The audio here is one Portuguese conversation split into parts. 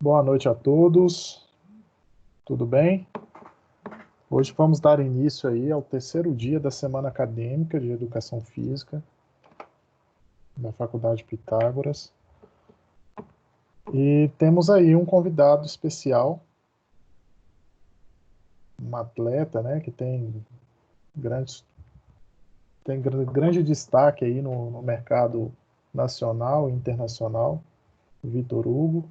Boa noite a todos, tudo bem? Hoje vamos dar início aí ao terceiro dia da semana acadêmica de Educação Física da Faculdade Pitágoras. E temos aí um convidado especial, um atleta, né, que grande destaque aí no mercado nacional e internacional, o Vitor Hugo.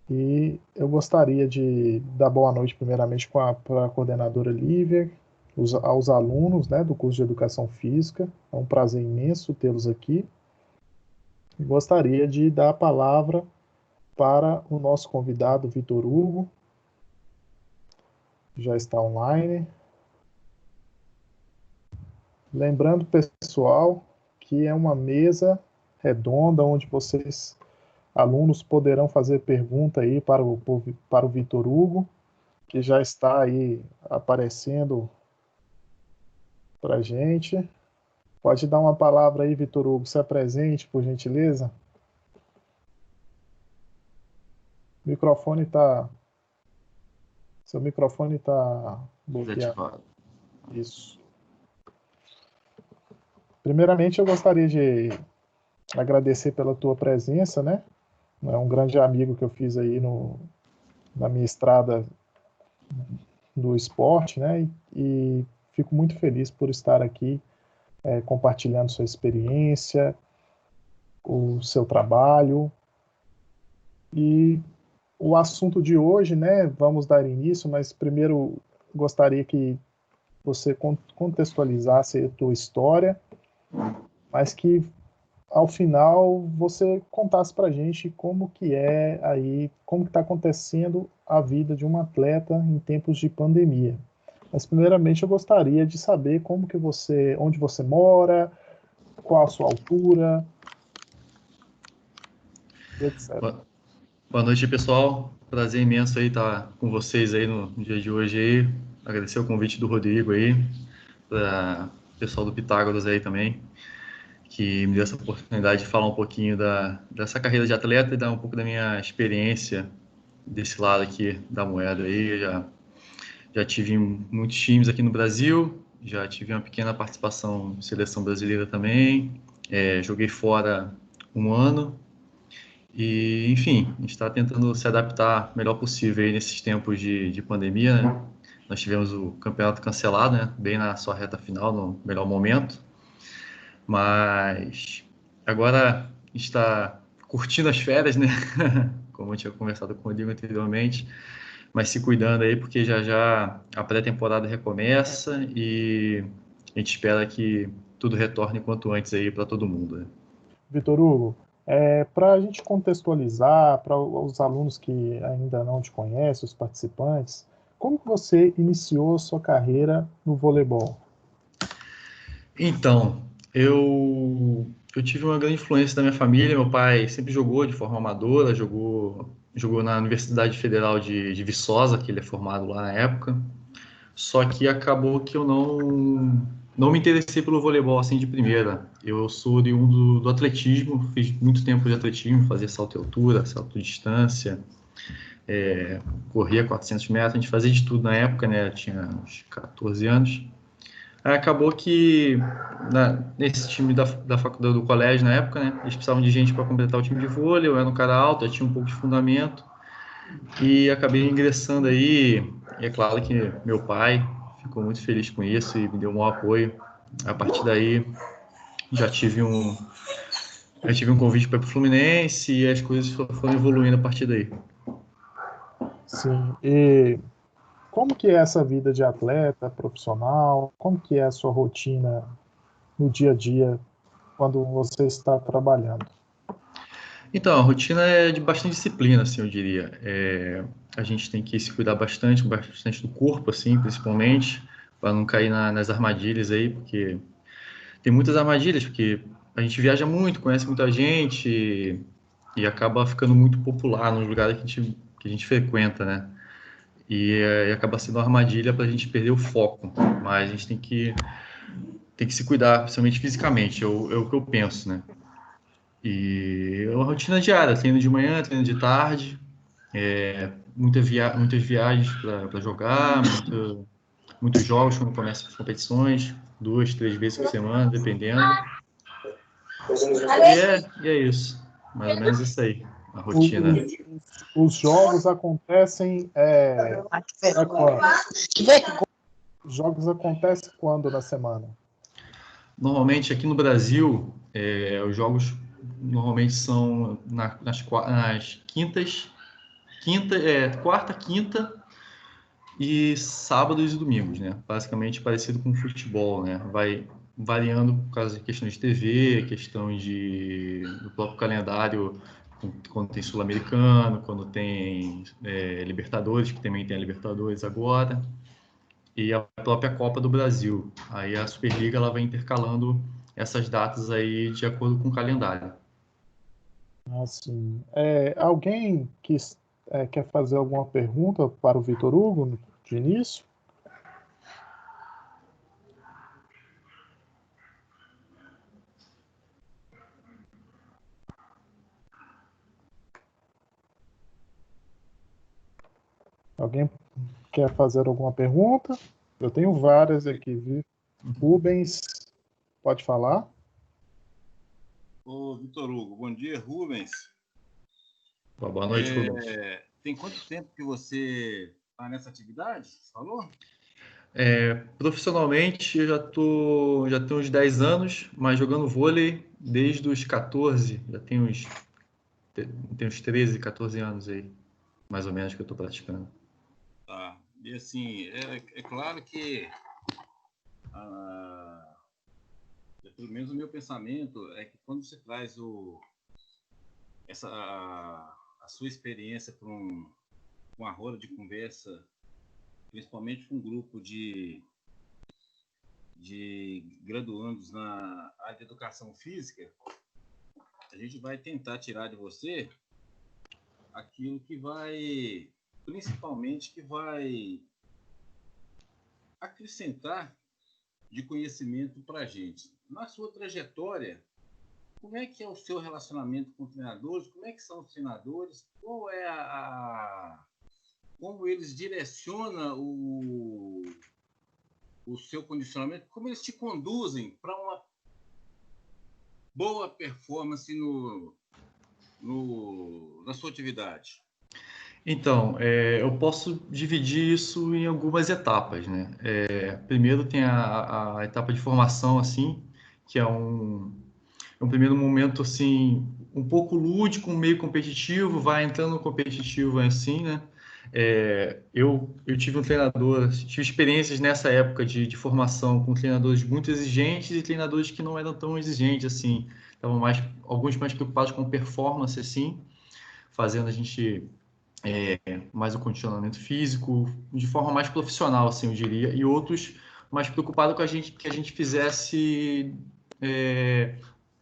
E eu gostaria de dar boa noite, primeiramente, para a coordenadora Lívia, aos alunos, né, do curso de Educação Física. É um prazer imenso tê-los aqui. E gostaria de dar a palavra para o nosso convidado, Vitor Hugo, que já está online. Lembrando, pessoal, que é uma mesa redonda onde vocês, alunos, poderão fazer pergunta aí para o Vitor Hugo, que já está aí aparecendo para a gente. Pode dar uma palavra aí, Vitor Hugo, se apresente, por gentileza. Seu microfone está bloqueado. Desativado. Isso. Primeiramente, eu gostaria de agradecer pela tua presença, né? É um grande amigo que eu fiz aí na minha estrada do esporte, né? E fico muito feliz por estar aqui compartilhando sua experiência, o seu trabalho. E o assunto de hoje, né? Vamos dar início, mas primeiro gostaria que você contextualizasse a tua história, mas que ao final você contasse para a gente como que é aí, como que está acontecendo a vida de um atleta em tempos de pandemia. Mas primeiramente eu gostaria de saber onde você mora, qual a sua altura, etc. Boa noite, pessoal. Prazer imenso aí estar com vocês aí no dia de hoje aí. Agradecer o convite do Rodrigo aí, para o pessoal do Pitágoras aí também, que me deu essa oportunidade de falar um pouquinho dessa carreira de atleta e dar um pouco da minha experiência desse lado aqui da moeda aí. Já tive em muitos times aqui no Brasil, já tive uma pequena participação em seleção brasileira também, joguei fora um ano. E, enfim, a gente está tentando se adaptar o melhor possível aí nesses tempos de pandemia, né? Nós tivemos o campeonato cancelado, né? Bem na sua reta final, no melhor momento. Mas agora a gente está curtindo as férias, né? Como eu tinha conversado com o Rodrigo anteriormente. Mas se cuidando aí, porque já já a pré-temporada recomeça e a gente espera que tudo retorne quanto antes aí para todo mundo, né? Vitor Hugo, para a gente contextualizar para os alunos que ainda não te conhecem, os participantes, como que você iniciou a sua carreira no voleibol? Então, eu tive uma grande influência da minha família. Meu pai sempre jogou de forma amadora, jogou na Universidade Federal de Viçosa, que ele é formado lá na época. Só que acabou que eu não me interessei pelo voleibol assim de primeira. Eu sou oriundo do atletismo, fiz muito tempo de atletismo, fazia salto em altura, salto de distância, corria 400 metros, a gente fazia de tudo na época, né? Eu tinha uns 14 anos. Aí acabou que nesse time da faculdade do colégio na época, né? Eles precisavam de gente para completar o time de vôlei. Eu era um cara alto, eu tinha um pouco de fundamento e acabei ingressando aí. E é claro que meu pai ficou muito feliz com isso e me deu um maior apoio. A partir daí já tive um, já tive um convite para o Fluminense e as coisas foram evoluindo a partir daí. Sim, e como que é essa vida de atleta profissional? Como que é a sua rotina no dia a dia quando você está trabalhando? Então, a rotina é de bastante disciplina, assim, eu diria. A gente tem que se cuidar bastante do corpo, assim, principalmente, para não cair nas armadilhas aí, porque tem muitas armadilhas, porque a gente viaja muito, conhece muita gente e acaba ficando muito popular nos lugares que a gente frequenta, né? E acaba sendo uma armadilha para a gente perder o foco. Mas a gente tem que se cuidar, principalmente fisicamente, é o que eu penso, né? E é uma rotina diária, treino de manhã, treino de tarde, muitas viagens para jogar, muitos jogos quando começam as competições, 2, 3 vezes por semana, dependendo. E é isso, mais ou menos isso aí, a rotina. Os jogos acontecem quando? Os jogos acontecem quando na semana? Normalmente aqui no Brasil, os jogos normalmente são nas quintas, quarta, quinta e sábados e domingos, né? Basicamente parecido com futebol, né? Vai variando por causa de questões de TV, questão do próprio calendário, quando tem Sul-Americano, quando tem Libertadores, que também tem a Libertadores agora, e a própria Copa do Brasil. Aí a Superliga ela vai intercalando essas datas aí de acordo com o calendário. Assim, alguém que quer fazer alguma pergunta para o Vitor Hugo de início? Alguém quer fazer alguma pergunta? Eu tenho várias aqui, viu? Rubens, pode falar? Ô, Vitor Hugo, bom dia, Rubens. Boa noite, Rubens. Tem quanto tempo que você está nessa atividade? Falou? Profissionalmente, eu já tenho uns 10 anos, mas jogando vôlei desde os 14, já tenho uns 13, 14 anos aí, mais ou menos, que eu estou praticando. Tá. E assim, é claro que, pelo menos o meu pensamento é que quando você traz a sua experiência para uma roda de conversa, principalmente com um grupo de graduandos na área de educação física, a gente vai tentar tirar de você aquilo que vai, principalmente, que vai acrescentar de conhecimento para a gente. Na sua trajetória, como é que é o seu relacionamento com treinadores? Como é que são os treinadores? Qual é como eles direcionam o seu condicionamento? Como eles te conduzem para uma boa performance na sua atividade? Então, eu posso dividir isso em algumas etapas, né? Primeiro tem a etapa de formação, assim, que é um primeiro momento, assim, um pouco lúdico, meio competitivo, vai entrando no competitivo assim, né? Eu tive um treinador, tive experiências nessa época de formação com treinadores muito exigentes e treinadores que não eram tão exigentes, assim, estavam alguns mais preocupados com performance, assim, fazendo a gente mais o condicionamento físico, de forma mais profissional, assim, eu diria, e outros mais preocupados com que a gente fizesse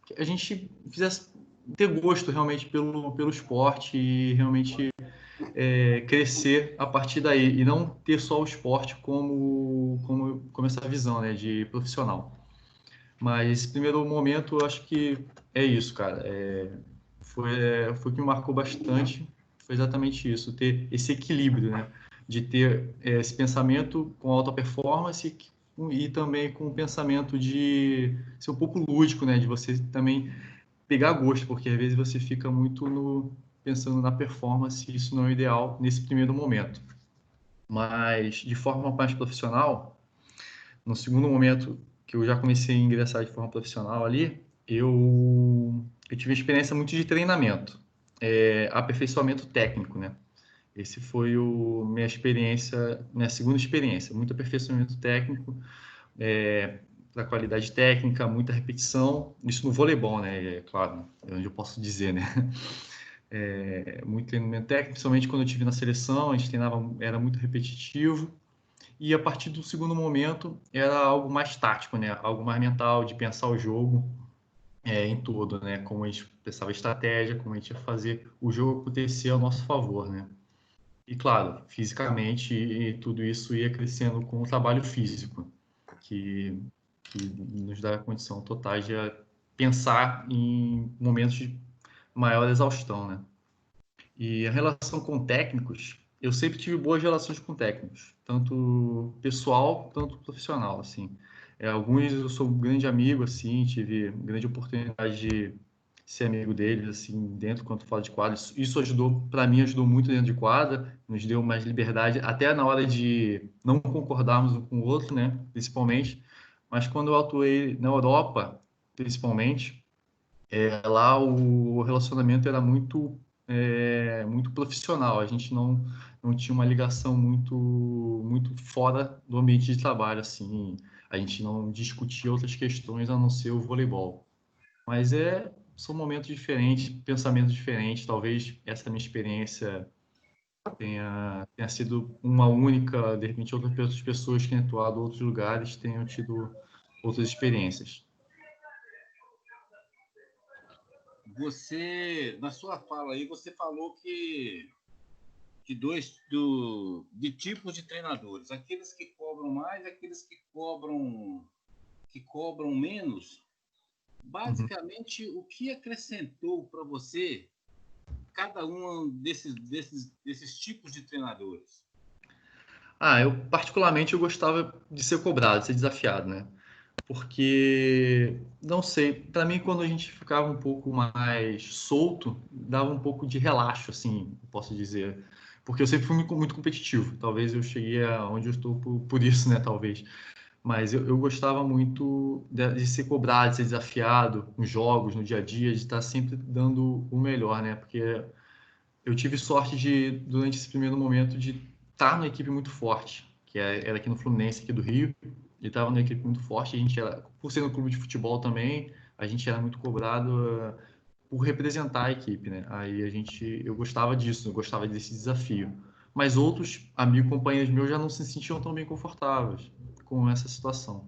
que a gente fizesse ter gosto realmente pelo esporte e realmente crescer a partir daí e não ter só o esporte como essa visão, né, de profissional. Mas esse primeiro momento eu acho que é isso, cara. Foi o que me marcou bastante, foi exatamente isso, ter esse equilíbrio, né, de ter esse pensamento com alta performance e também com o pensamento de ser um pouco lúdico, né, de você também pegar gosto, porque às vezes você fica muito pensando na performance e isso não é o ideal nesse primeiro momento. Mas de forma mais profissional, no segundo momento que eu já comecei a ingressar de forma profissional ali, eu tive experiência muito de treinamento, aperfeiçoamento técnico, né? Esse foi minha experiência, minha segunda experiência, muito aperfeiçoamento técnico, da qualidade técnica, muita repetição, isso no voleibol, né? Claro, é onde eu posso dizer, né? Muito treinamento técnico, principalmente quando eu estive na seleção, a gente treinava, era muito repetitivo, e a partir do segundo momento era algo mais tático, né? Algo mais mental, de pensar o jogo em tudo, né? Como a gente pensava estratégia, como a gente ia fazer o jogo acontecer ao nosso favor, né? E claro, fisicamente e tudo isso ia crescendo com o trabalho físico, que nos dá a condição total pensar em momentos de maior exaustão, né? E a relação com técnicos, eu sempre tive boas relações com técnicos, tanto pessoal quanto profissional, assim. Alguns eu sou um grande amigo, assim, tive grande oportunidade de ser amigo deles, assim, dentro quanto fora de quadra. Isso ajudou, para mim, ajudou muito dentro de quadra, nos deu mais liberdade, até na hora de não concordarmos um com o outro, né, principalmente. Mas quando eu atuei na Europa, principalmente, lá o relacionamento era muito profissional. A gente não tinha uma ligação muito fora do ambiente de trabalho, assim. A gente não discutia outras questões a não ser o voleibol. Mas são momentos diferentes, pensamentos diferentes. Talvez essa minha experiência tenha sido uma única, de repente outras pessoas que têm atuado em outros lugares tenham tido outras experiências. Você, na sua fala aí, você falou que de tipos de treinadores, aqueles que cobram mais, aqueles que cobram menos. Basicamente, o que acrescentou para você cada um desses tipos de treinadores? Eu particularmente eu gostava de ser cobrado, de ser desafiado, né? Porque, não sei, para mim quando a gente ficava um pouco mais solto, dava um pouco de relaxo, assim, posso dizer. Porque eu sempre fui muito competitivo. Talvez eu cheguei aonde eu estou por isso, né? Talvez. Mas eu gostava muito de ser cobrado, de ser desafiado nos jogos, no dia a dia, de estar sempre dando o melhor, né? Porque eu tive sorte durante esse primeiro momento, de estar numa equipe muito forte, que era aqui no Fluminense, aqui do Rio, e estava numa equipe muito forte. A gente por ser no clube de futebol também, a gente era muito cobrado por representar a equipe, né? Eu gostava disso, eu gostava desse desafio. Mas outros amigos, companheiros meus já não se sentiam tão bem confortáveis com essa situação.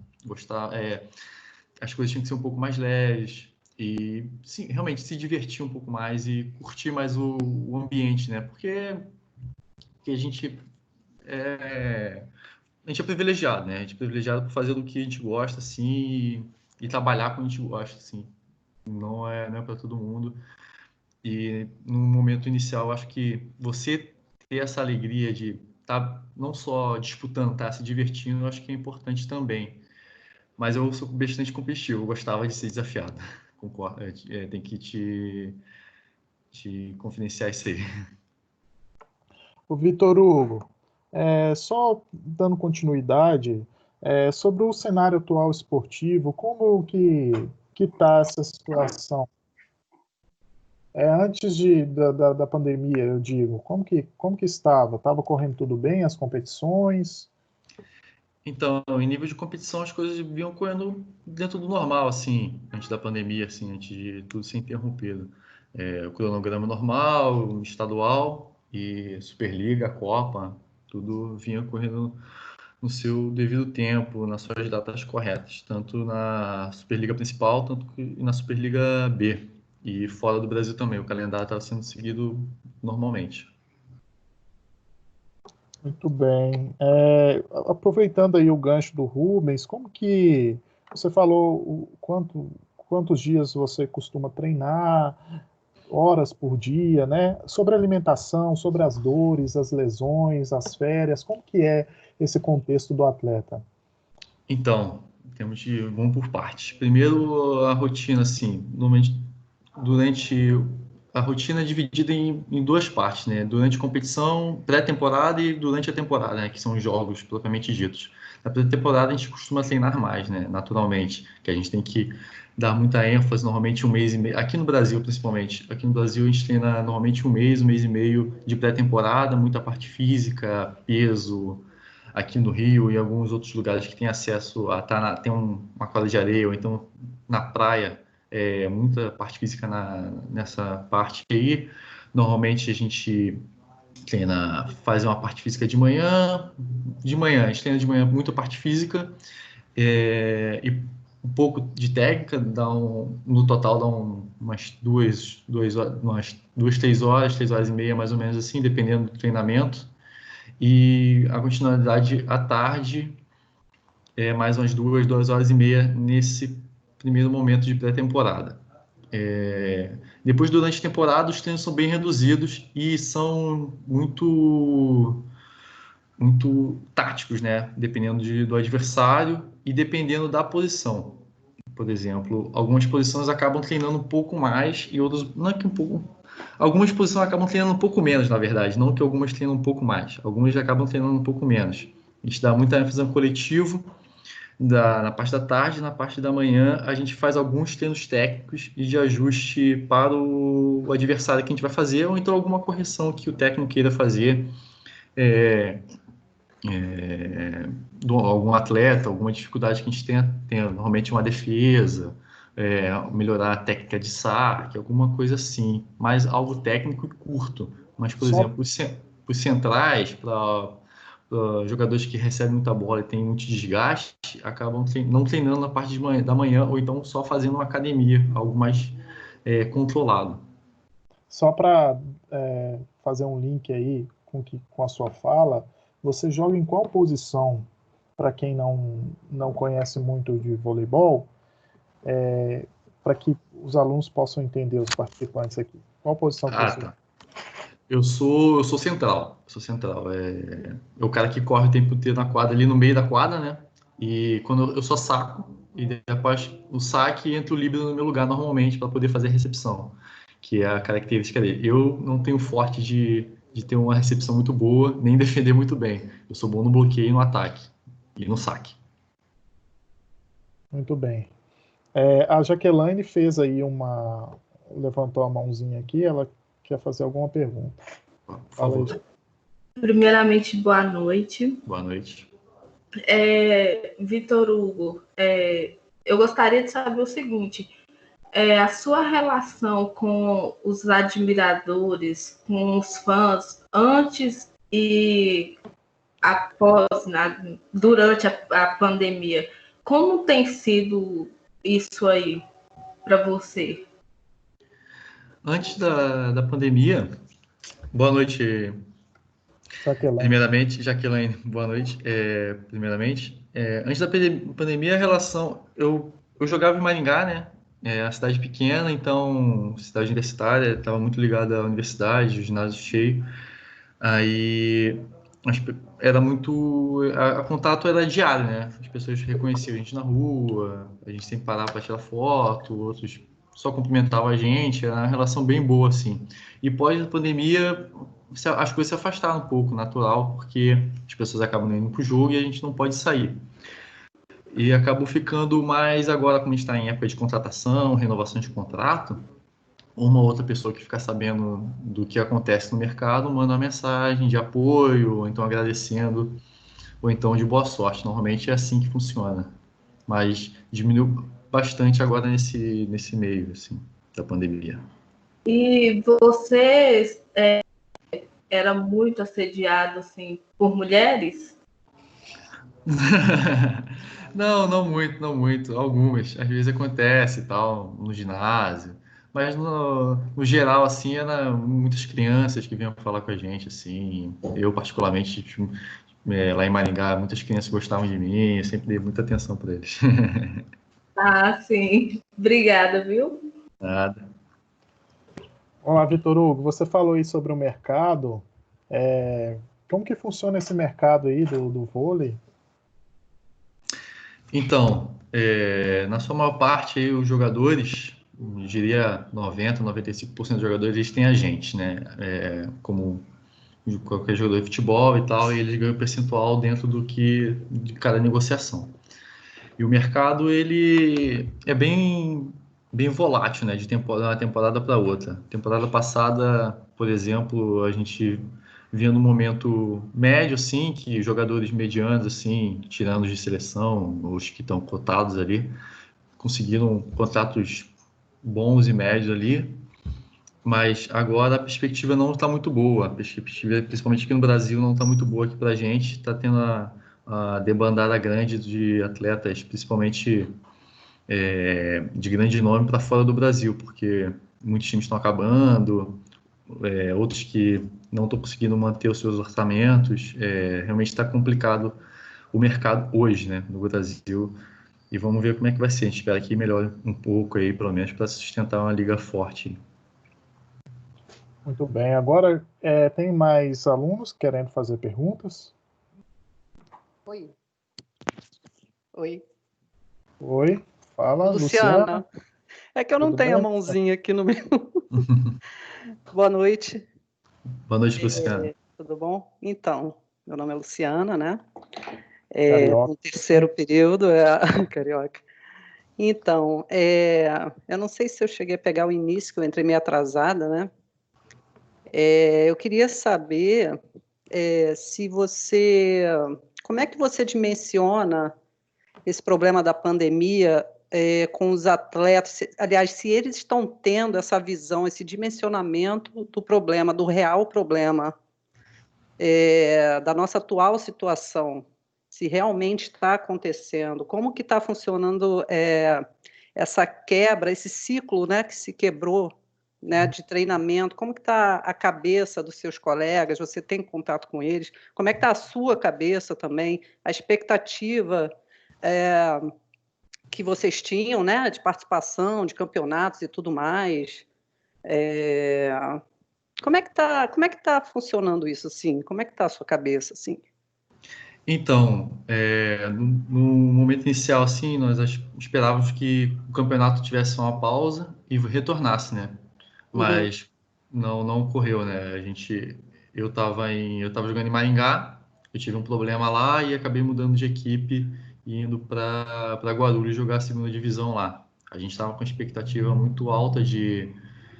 As coisas tinham que ser um pouco mais leves e, sim, realmente se divertir um pouco mais e curtir mais o ambiente, né? Porque a gente é privilegiado, né? A gente é privilegiado por fazer do que a gente gosta, assim, e trabalhar com o que a gente gosta, assim. Não é para todo mundo. E no momento inicial, acho que você ter essa alegria de estar não só disputando, estar se divertindo, eu acho que é importante também. Mas eu sou bastante competitivo, eu gostava de ser desafiado. Concordo, tem que te confidenciar isso aí. O Vitor Hugo, só dando continuidade, sobre o cenário atual esportivo, como que está essa situação? Antes da pandemia, eu digo, como que estava? Estava correndo tudo bem, as competições? Então, em nível de competição, as coisas vinham correndo dentro do normal, assim, antes da pandemia, assim, antes de tudo ser interrompido. O cronograma normal, estadual e Superliga, Copa, tudo vinha correndo no seu devido tempo, nas suas datas corretas, tanto na Superliga principal, tanto que na Superliga B. E fora do Brasil também, o calendário estava sendo seguido normalmente. Muito bem. Aproveitando aí o gancho do Rubens, como que você falou quantos dias você costuma treinar, horas por dia, né? Sobre a alimentação, sobre as dores, as lesões, as férias, como que é esse contexto do atleta? Então, vamos por partes. Primeiro, a rotina, assim, normalmente durante a rotina é dividida em duas partes, né? Durante a competição, pré-temporada e durante a temporada, né? Que são os jogos propriamente ditos. Na pré-temporada a gente costuma treinar mais, né? Naturalmente, que a gente tem que dar muita ênfase, normalmente um mês e meio. Aqui no Brasil, principalmente. Aqui no Brasil a gente treina normalmente um mês e meio de pré-temporada, muita parte física, peso. Aqui no Rio e alguns outros lugares que tem acesso a tem uma quadra de areia ou então na praia, muita parte física nessa parte aí. Normalmente a gente faz uma parte física de manhã a gente treina de manhã muita parte física, e um pouco de técnica, no total dá umas 3 horas e meia mais ou menos assim, dependendo do treinamento. E a continuidade à tarde mais umas 2 horas e meia primeiro momento de pré-temporada. Depois, durante a temporada, os treinos são bem reduzidos e são muito táticos, né? Dependendo do adversário e dependendo da posição. Por exemplo, algumas posições acabam treinando um pouco mais e outras não é que um pouco. Algumas posições acabam treinando um pouco menos, na verdade, não que algumas treinam um pouco mais. Algumas acabam treinando um pouco menos. A gente dá muita ênfase no coletivo, na parte da tarde, na parte da manhã, a gente faz alguns treinos técnicos e de ajuste para o adversário que a gente vai fazer, ou então alguma correção que o técnico queira fazer. Algum atleta, alguma dificuldade que a gente tenha normalmente uma defesa, melhorar a técnica de saque, alguma coisa assim, mas algo técnico e curto. Mas, por Só, exemplo, os centrais, para jogadores que recebem muita bola e têm muito desgaste, acabam não treinando na parte da manhã, ou então só fazendo uma academia, algo mais controlado. só para fazer um link aí com a sua fala, você joga em qual posição? Para quem não conhece muito de voleibol, para que os alunos possam entender, os participantes aqui. Qual posição que você Tá. Eu sou central. Sou central. É o cara que corre o tempo inteiro na quadra, ali no meio da quadra, né? E quando eu só saco, e depois o saque entra o líbero no meu lugar normalmente para poder fazer a recepção, que é a característica dele. Eu não tenho forte de ter uma recepção muito boa, nem defender muito bem. Eu sou bom no bloqueio e no ataque, e no saque. Muito bem. A Jaqueline fez aí levantou a mãozinha aqui, ela quer fazer alguma pergunta. Por Fala aí. favor. Primeiramente, boa noite. Boa noite. Vitor Hugo, eu gostaria de saber o seguinte: a sua relação com os admiradores, com os fãs, antes e após, durante a pandemia, como tem sido isso aí para você? Antes da pandemia, boa noite. Jaqueline. Primeiramente, Jaqueline, boa noite. Primeiramente, antes da pandemia, a relação. Eu jogava em Maringá, né? A cidade pequena, então, cidade universitária, estava muito ligada à universidade, o ginásio cheio. Aí, era muito. A contato era diário, né? As pessoas reconheciam a gente na rua, a gente sempre parava para tirar foto, outros só cumprimentavam a gente, era uma relação bem boa, assim. E pós a pandemia, as coisas se afastaram um pouco, natural, porque as pessoas acabam indo para o jogo e a gente não pode sair. E acabou ficando mais agora, como a gente está em época de contratação, renovação de contrato, uma outra pessoa que fica sabendo do que acontece no mercado manda uma mensagem de apoio, ou então agradecendo, ou então de boa sorte. Normalmente é assim que funciona. Mas diminuiu bastante agora nesse meio assim, da pandemia. E você era muito assediado assim, por mulheres? Não muito, não muito. Algumas. Às vezes acontece e tal, no ginásio. Mas no geral, assim, era muitas crianças que vinham falar com a gente, assim. Eu, particularmente, tipo, lá em Maringá, muitas crianças gostavam de mim, eu sempre dei muita atenção para eles. Ah, sim. Obrigada, viu? Nada. Olá, Vitor Hugo, você falou aí sobre o mercado. Como que funciona esse mercado aí do vôlei? Então, na sua maior parte, aí, os jogadores, eu diria 90, 95% dos jogadores, eles têm agente, né? Como qualquer jogador de futebol e tal, e eles ganham percentual dentro de cada negociação. E o mercado, ele é bem volátil, né? De uma temporada para outra. Temporada passada, por exemplo, a gente via no momento médio, assim, que jogadores medianos, assim, tirando de seleção, os que estão cotados ali, conseguiram contratos bons e médios ali, mas agora a perspectiva não está muito boa. A perspectiva, principalmente aqui no Brasil, não está muito boa aqui para a gente. Está tendo a debandada grande de atletas, principalmente de grande nome para fora do Brasil, porque muitos times estão acabando, outros que não estão conseguindo manter os seus orçamentos. Realmente está complicado o mercado hoje, né, no Brasil, E vamos ver como é que vai ser. A gente espera que melhore um pouco aí, pelo menos, para sustentar uma liga forte. Muito bem. Agora, tem mais alunos querendo fazer perguntas? Oi. Oi. Oi, fala, Luciana. Luciana. É que eu não Tudo tenho a bem? mãozinha aqui no meu. Boa noite. Boa noite, Luciana. Tudo bom? Então, meu nome é Luciana, né? Carioca. No terceiro período, carioca. Então, eu não sei se eu cheguei a pegar o início, que eu entrei meio atrasada, né? Eu queria saber se você... Como é que você dimensiona esse problema da pandemia com os atletas? Aliás, se eles estão tendo essa visão, esse dimensionamento do problema, do real problema, da nossa atual situação, se realmente está acontecendo, como que está funcionando essa quebra, esse ciclo, né, que se quebrou, né, de treinamento, como que está a cabeça dos seus colegas, você tem contato com eles, como é que está a sua cabeça também, a expectativa que vocês tinham, né, de participação, de campeonatos e tudo mais. Como é que tá funcionando isso, assim? Como é que está a sua cabeça, assim? Então, no momento inicial, assim, nós esperávamos que o campeonato tivesse uma pausa e retornasse, né? Uhum. Mas não ocorreu, né? Eu estava jogando em Maringá, eu tive um problema lá e acabei mudando de equipe e indo para Guarulhos jogar a segunda divisão lá. A gente estava com uma expectativa muito alta de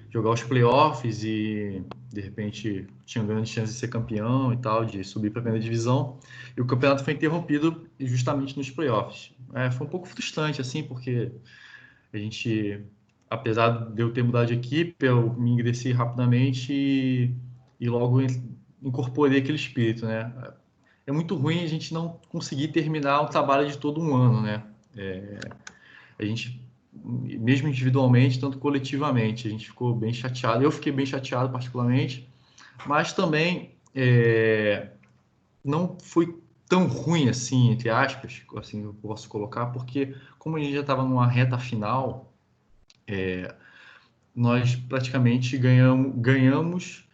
jogar os playoffs e de repente tinha grande chance de ser campeão e tal, de subir para a primeira divisão. E o campeonato foi interrompido justamente nos playoffs. Foi um pouco frustrante assim, porque a gente, apesar de eu ter mudado de equipe, eu me ingressei rapidamente e logo incorporei aquele espírito, né? É muito ruim a gente não conseguir terminar o trabalho de todo um ano, né? A gente, mesmo individualmente, tanto coletivamente, a gente ficou bem chateado. Eu fiquei bem chateado particularmente, mas também não foi tão ruim assim, entre aspas, assim eu posso colocar, porque como a gente já estava numa reta final, nós praticamente ganhamos,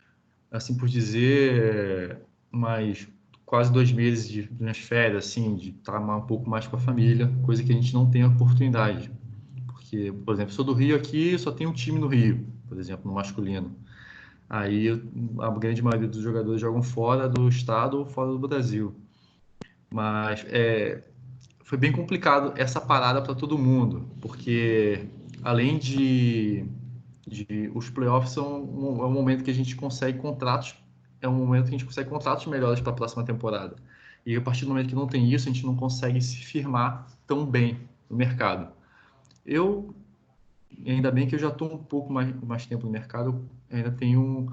assim por dizer, mais quase 2 meses de minhas férias, assim, de estar um pouco mais com a família, coisa que a gente não tem a oportunidade. Porque, por exemplo, sou do Rio aqui, só tem um time no Rio, por exemplo, no masculino. Aí a grande maioria dos jogadores jogam fora do estado ou fora do Brasil. Mas foi bem complicado essa parada para todo mundo, porque além de os playoffs é um momento que a gente consegue contratos, é um momento que a gente consegue contratos melhores para a próxima temporada. E a partir do momento que não tem isso, a gente não consegue se firmar tão bem no mercado. Ainda bem que eu já estou um pouco mais tempo no mercado, eu ainda tenho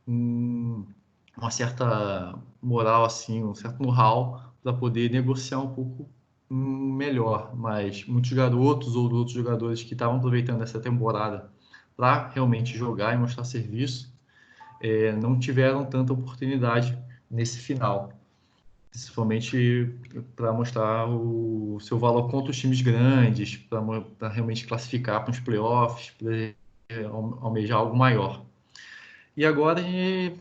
uma certa moral, assim, um certo know-how para poder negociar um pouco melhor, mas muitos garotos ou outros jogadores que estavam aproveitando essa temporada para realmente jogar e mostrar serviço, não tiveram tanta oportunidade nesse final, principalmente para mostrar o seu valor contra os times grandes, para realmente classificar para os playoffs, para almejar algo maior. E agora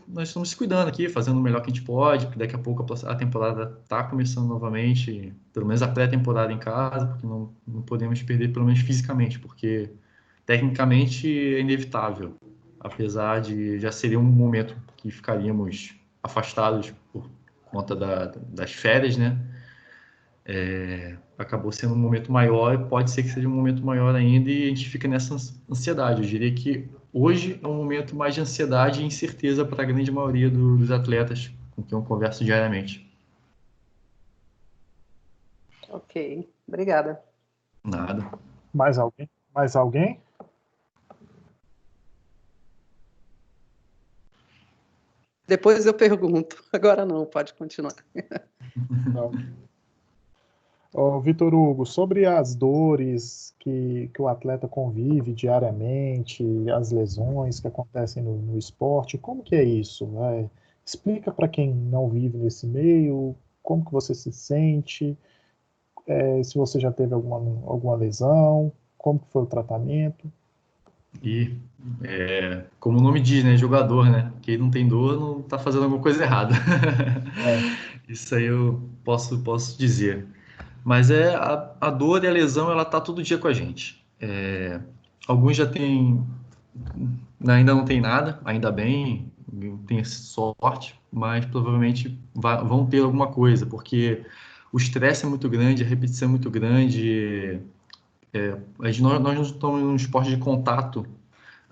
nós estamos se cuidando aqui, fazendo o melhor que a gente pode, porque daqui a pouco a temporada está começando novamente, pelo menos a pré-temporada em casa, porque não podemos perder, pelo menos fisicamente, porque tecnicamente é inevitável, apesar de já seria um momento que ficaríamos afastados por conta das férias, né? Acabou sendo um momento maior e pode ser que seja um momento maior ainda e a gente fica nessa ansiedade. Eu diria que hoje é um momento mais de ansiedade e incerteza para a grande maioria dos atletas com quem eu converso diariamente. Ok, obrigada. Nada. Mais alguém? Mais alguém? Depois eu pergunto. Agora não, pode continuar. Não. Ô, Vitor Hugo, sobre as dores que o atleta convive diariamente, as lesões que acontecem no esporte, como que é isso, né? Explica para quem não vive nesse meio, como que você se sente, se você já teve alguma lesão, como que foi o tratamento. E, como o nome diz, né, jogador, né? Quem não tem dor não tá fazendo alguma coisa errada. É. Isso aí eu posso dizer. Mas a dor e a lesão, ela tá todo dia com a gente. Alguns já têm, ainda não tem nada, ainda bem, tem sorte, mas provavelmente vão ter alguma coisa, porque o estresse é muito grande, a repetição é muito grande. Nós não estamos num esporte de contato,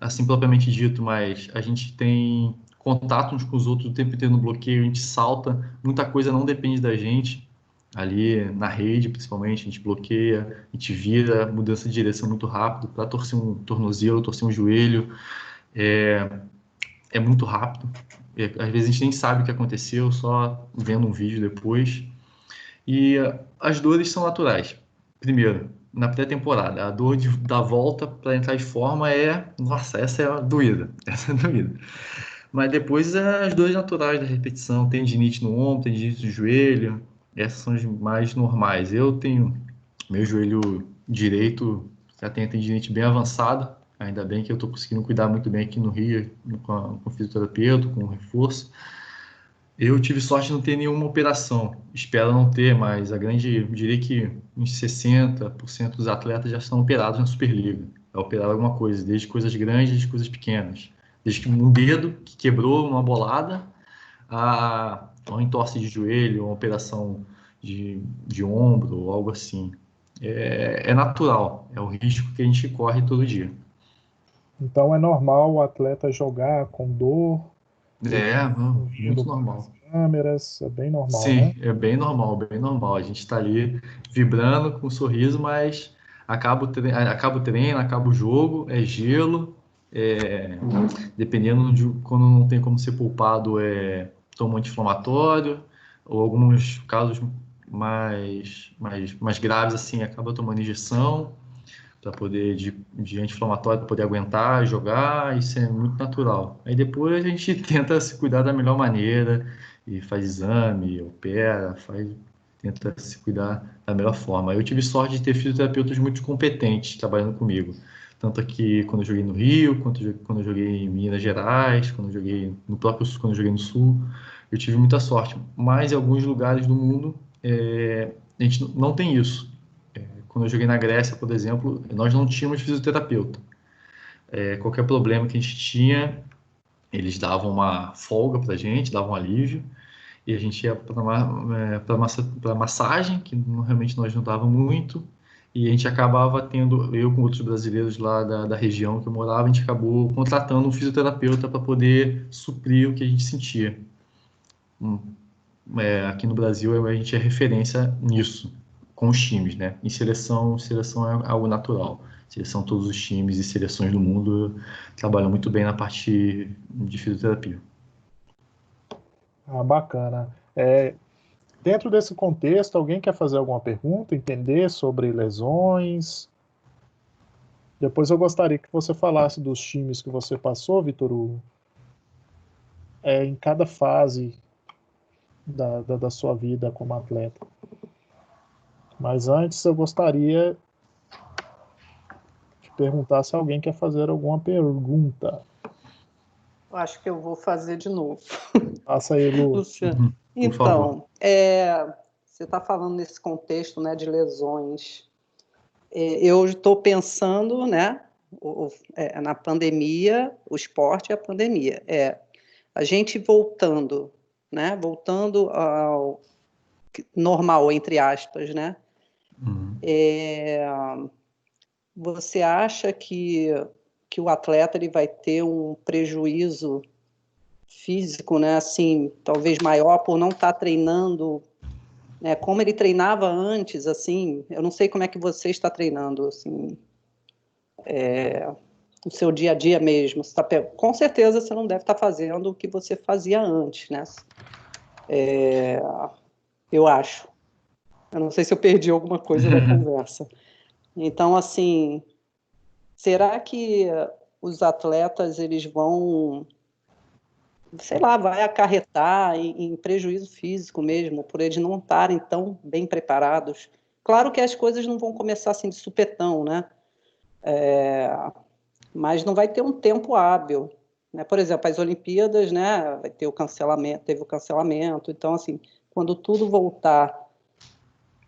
assim propriamente dito, mas a gente tem contato uns com os outros o tempo inteiro no bloqueio, a gente salta, muita coisa não depende da gente, ali na rede principalmente, a gente bloqueia, a gente vira, mudança de direção muito rápido, para torcer um tornozelo, torcer um joelho, é muito rápido, às vezes a gente nem sabe o que aconteceu, só vendo um vídeo depois, e as dores são naturais. Primeiro, na pré-temporada, a dor da volta para entrar de forma nossa, essa é doída, essa é doída. Mas depois as dores naturais da repetição, tendinite no ombro, tendinite no joelho, essas são as mais normais. Eu tenho meu joelho direito, já tem a tendinite bem avançada, ainda bem que eu estou conseguindo cuidar muito bem aqui no Rio, com o fisioterapeuta, com o reforço. Eu tive sorte de não ter nenhuma operação, espero não ter, mas eu diria que uns 60% dos atletas já estão operados na Superliga. É operar alguma coisa, desde coisas grandes, desde coisas pequenas. Desde que um dedo que quebrou numa bolada, a uma entorse de joelho, uma operação de ombro, ou algo assim. É natural, é o risco que a gente corre todo dia. Então é normal o atleta jogar com dor, Muito vindo para as normal. câmeras, é bem normal, Sim, né? é bem normal, bem normal. A gente está ali vibrando com um sorriso, mas acaba o treino, acaba o jogo, é gelo, dependendo de quando não tem como ser poupado, toma um anti-inflamatório, ou alguns casos mais graves, assim, acaba tomando injeção para poder de anti-inflamatório para poder aguentar, jogar, isso é muito natural. Aí depois a gente tenta se cuidar da melhor maneira e faz exame, opera, tenta se cuidar da melhor forma. Eu tive sorte de ter fisioterapeutas muito competentes trabalhando comigo, tanto aqui quando eu joguei no Rio, quanto quando eu joguei em Minas Gerais, quando eu joguei no próprio quando eu joguei no Sul, eu tive muita sorte. Mas em alguns lugares do mundo a gente não tem isso. Quando eu joguei na Grécia, por exemplo, nós não tínhamos fisioterapeuta. Qualquer problema que a gente tinha, eles davam uma folga para a gente, davam um alívio, e a gente ia para massagem, que realmente nós não dava muito, e a gente acabava tendo, eu com outros brasileiros lá da região que eu morava, a gente acabou contratando um fisioterapeuta para poder suprir o que a gente sentia. Aqui no Brasil a gente é referência nisso, com os times, né? Em seleção é algo natural. Seleção, todos os times e seleções do mundo trabalham muito bem na parte de fisioterapia. Ah, bacana. Dentro desse contexto, alguém quer fazer alguma pergunta, entender sobre lesões? Depois eu gostaria que você falasse dos times que você passou, Vitor Hugo, em cada fase da sua vida como atleta. Mas antes eu gostaria de perguntar se alguém quer fazer alguma pergunta. Eu acho que eu vou fazer de novo. Faça aí, Lu. Luciano. Por favor. Então, você está falando nesse contexto, né, de lesões. Eu estou pensando, né, na pandemia, o esporte e a pandemia. A gente voltando, né, voltando ao normal, entre aspas, né? Você acha que o atleta ele vai ter um prejuízo físico, né, assim, talvez maior por não estar treinando, né, como ele treinava antes, assim, eu não sei como é que você está treinando, assim, no seu dia a dia mesmo, com certeza você não deve estar fazendo o que você fazia antes, né, eu acho, eu não sei se eu perdi alguma coisa da conversa, então, assim, será que os atletas, eles vão, sei lá, vai acarretar em prejuízo físico mesmo, por eles não estarem tão bem preparados Claro que as coisas não vão começar assim de supetão, né? Mas não vai ter um tempo hábil, né? Por exemplo, as Olimpíadas, né? Vai ter o cancelamento, teve o cancelamento. Então, assim, quando tudo voltar,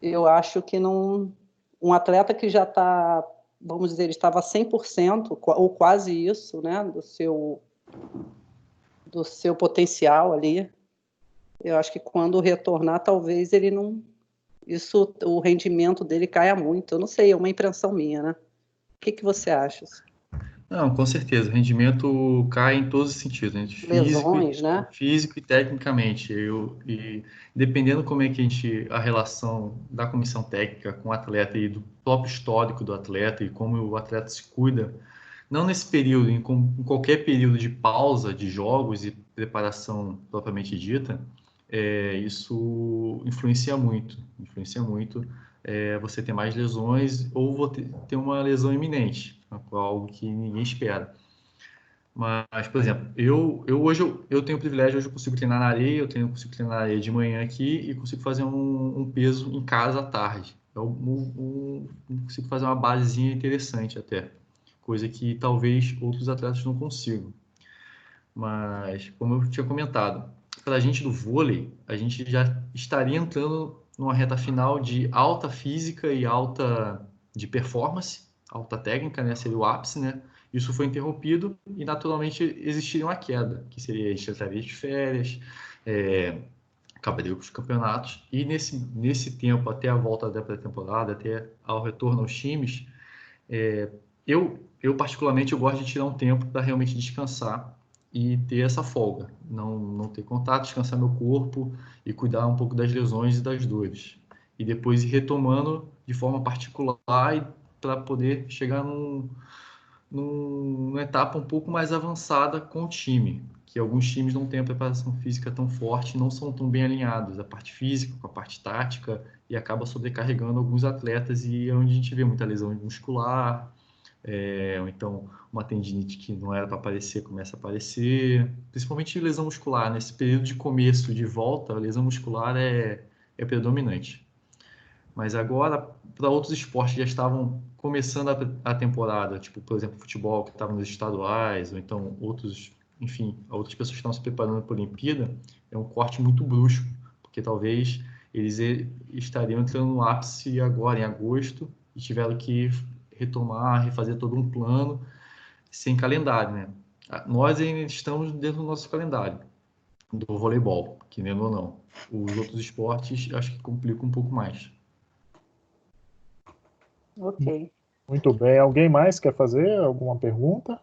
eu acho que não... Um atleta que já está, vamos dizer, ele estava 100%, ou quase isso, né? Do seu potencial ali. Eu acho que quando retornar, talvez ele não... o rendimento dele caia muito. Eu não sei, é uma impressão minha, né? O que você acha? Não, com certeza. O rendimento cai em todos os sentidos, né? Lesões, né? Físico e tecnicamente. E dependendo como é que a relação da comissão técnica com o atleta e do próprio histórico do atleta e como o atleta se cuida, não nesse período, em qualquer período de pausa de jogos e preparação propriamente dita, isso influencia muito. Você ter mais lesões ou ter uma lesão iminente, algo que ninguém espera. Mas, por exemplo, hoje eu tenho o privilégio, hoje eu consigo treinar na areia, consigo treinar na areia de manhã aqui e consigo fazer um peso em casa à tarde. Eu consigo fazer uma basezinha interessante até, coisa que talvez outros atletas não consigam. Mas, como eu tinha comentado, para a gente do vôlei, a gente já estaria entrando numa reta final de alta física e alta de performance, alta técnica, né? Seria o ápice, né? Isso foi interrompido e, naturalmente, existiria uma queda, que seria a gente entraria de férias, acabaria com os campeonatos. E nesse tempo, até a volta da pré-temporada, até ao retorno aos times, eu particularmente, eu gosto de tirar um tempo para realmente descansar e ter essa folga, não ter contato, descansar meu corpo e cuidar um pouco das lesões e das dores. E depois ir retomando de forma particular para poder chegar numa etapa um pouco mais avançada com o time, que alguns times não têm a preparação física tão forte, não são tão bem alinhados, a parte física com a parte tática, e acaba sobrecarregando alguns atletas, e é onde a gente vê muita lesão muscular, ou então uma tendinite que não era para aparecer, começa a aparecer, principalmente lesão muscular. Nesse período de começo, de volta, a lesão muscular é predominante. Mas agora, para outros esportes que já estavam começando a temporada, tipo, por exemplo, futebol, que estava nos estaduais, ou então outras pessoas que estão se preparando para a Olimpíada, é um corte muito brusco, porque talvez eles estariam entrando no ápice agora, em agosto, e tiveram que retomar, refazer todo um plano, sem calendário, né? Nós ainda estamos dentro do nosso calendário, do voleibol, querendo ou não. Os outros esportes, acho que complicam um pouco mais. Ok. Muito bem. Alguém mais quer fazer alguma pergunta?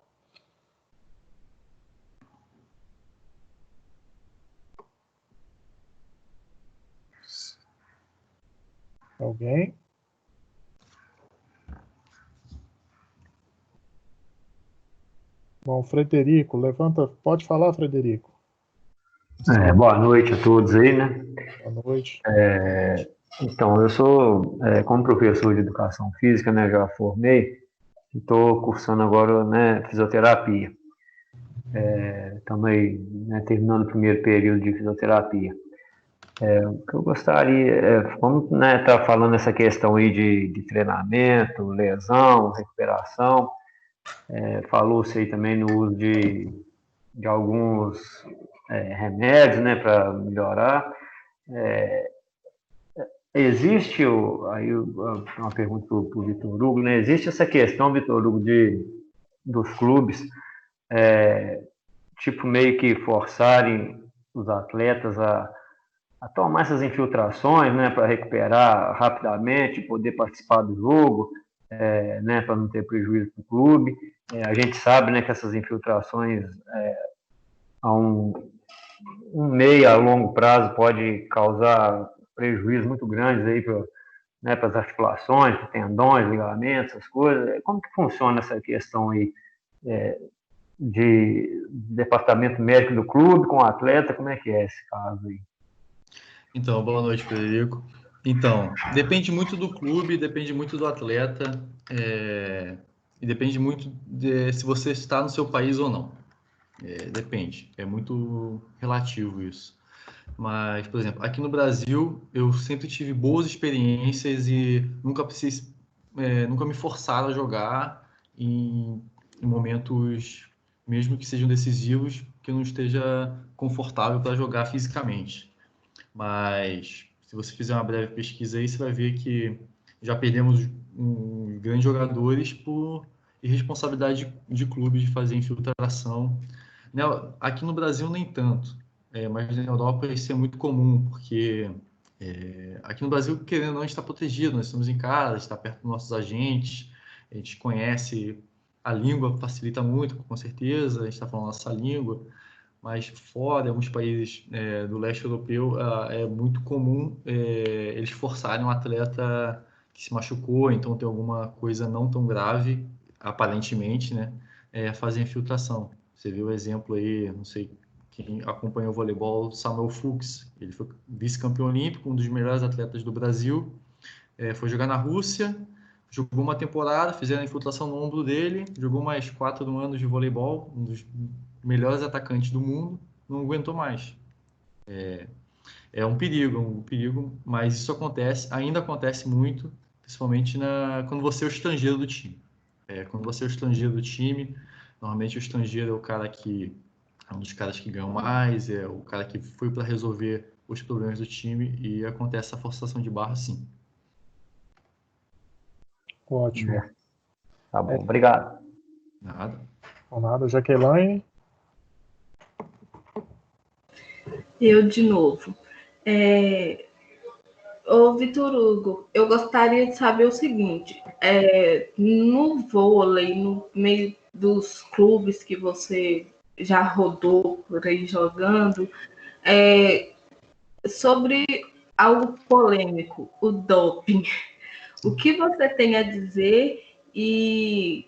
Alguém? Bom, Frederico, levanta. Pode falar, Frederico. Boa noite a todos aí, né? Boa noite. Então, eu sou, como professor de educação física, né, já formei, e estou cursando agora, né, fisioterapia. Estamos aí, né, terminando o primeiro período de fisioterapia. O que eu gostaria, como tá falando essa questão aí de treinamento, lesão, recuperação, falou-se aí também no uso de alguns remédios, né, para melhorar. Existe, uma pergunta para o Vitor Hugo, né? Existe essa questão, Vitor Hugo, dos clubes, tipo, meio que forçarem os atletas a tomar essas infiltrações, né, para recuperar rapidamente, poder participar do jogo, né, para não ter prejuízo para o clube. A gente sabe, né, que essas infiltrações a um meio a longo prazo pode causar prejuízos muito grandes aí para as articulações, para tendões, ligamentos, essas coisas. Como que funciona essa questão aí de departamento médico do clube com o atleta? Como é que é esse caso aí? Então, boa noite, Frederico. Então, depende muito do clube, depende muito do atleta, e depende muito de se você está no seu país ou não. Depende, é muito relativo isso. Mas, por exemplo, aqui no Brasil, eu sempre tive boas experiências e nunca me forçaram a jogar em momentos, mesmo que sejam decisivos, que eu não esteja confortável para jogar fisicamente. Mas, se você fizer uma breve pesquisa aí, você vai ver que já perdemos grandes jogadores por irresponsabilidade de clubes de fazer infiltração. Aqui no Brasil, nem tanto. Mas na Europa isso é muito comum, porque aqui no Brasil, querendo ou não, a gente está protegido, nós estamos em casa, está perto dos nossos agentes, a gente conhece a língua, facilita muito, com certeza, a gente está falando a nossa língua, mas fora, em alguns países do leste europeu, é muito comum eles forçarem um atleta que se machucou, então tem alguma coisa não tão grave, aparentemente, né, a fazer infiltração. Você viu o exemplo aí, não sei quem acompanhou o voleibol, Samuel Fuchs, ele foi vice-campeão olímpico, um dos melhores atletas do Brasil, foi jogar na Rússia, jogou uma temporada, fizeram a infiltração no ombro dele, jogou mais 4 anos de voleibol, um dos melhores atacantes do mundo, não aguentou mais. É um perigo, mas isso ainda acontece muito, principalmente quando você é o estrangeiro do time. Quando você é o estrangeiro do time, normalmente o estrangeiro é o cara que é um dos caras que ganham mais, é o cara que foi para resolver os problemas do time e acontece a forçação de barra, sim. Ótimo. Tá bom, obrigado. Nada. Por nada. Jaqueline? Eu de novo. Ô, Vitor Hugo, eu gostaria de saber o seguinte: no vôlei, no meio dos clubes que você já rodou por aí jogando, sobre algo polêmico, o doping. O que você tem a dizer e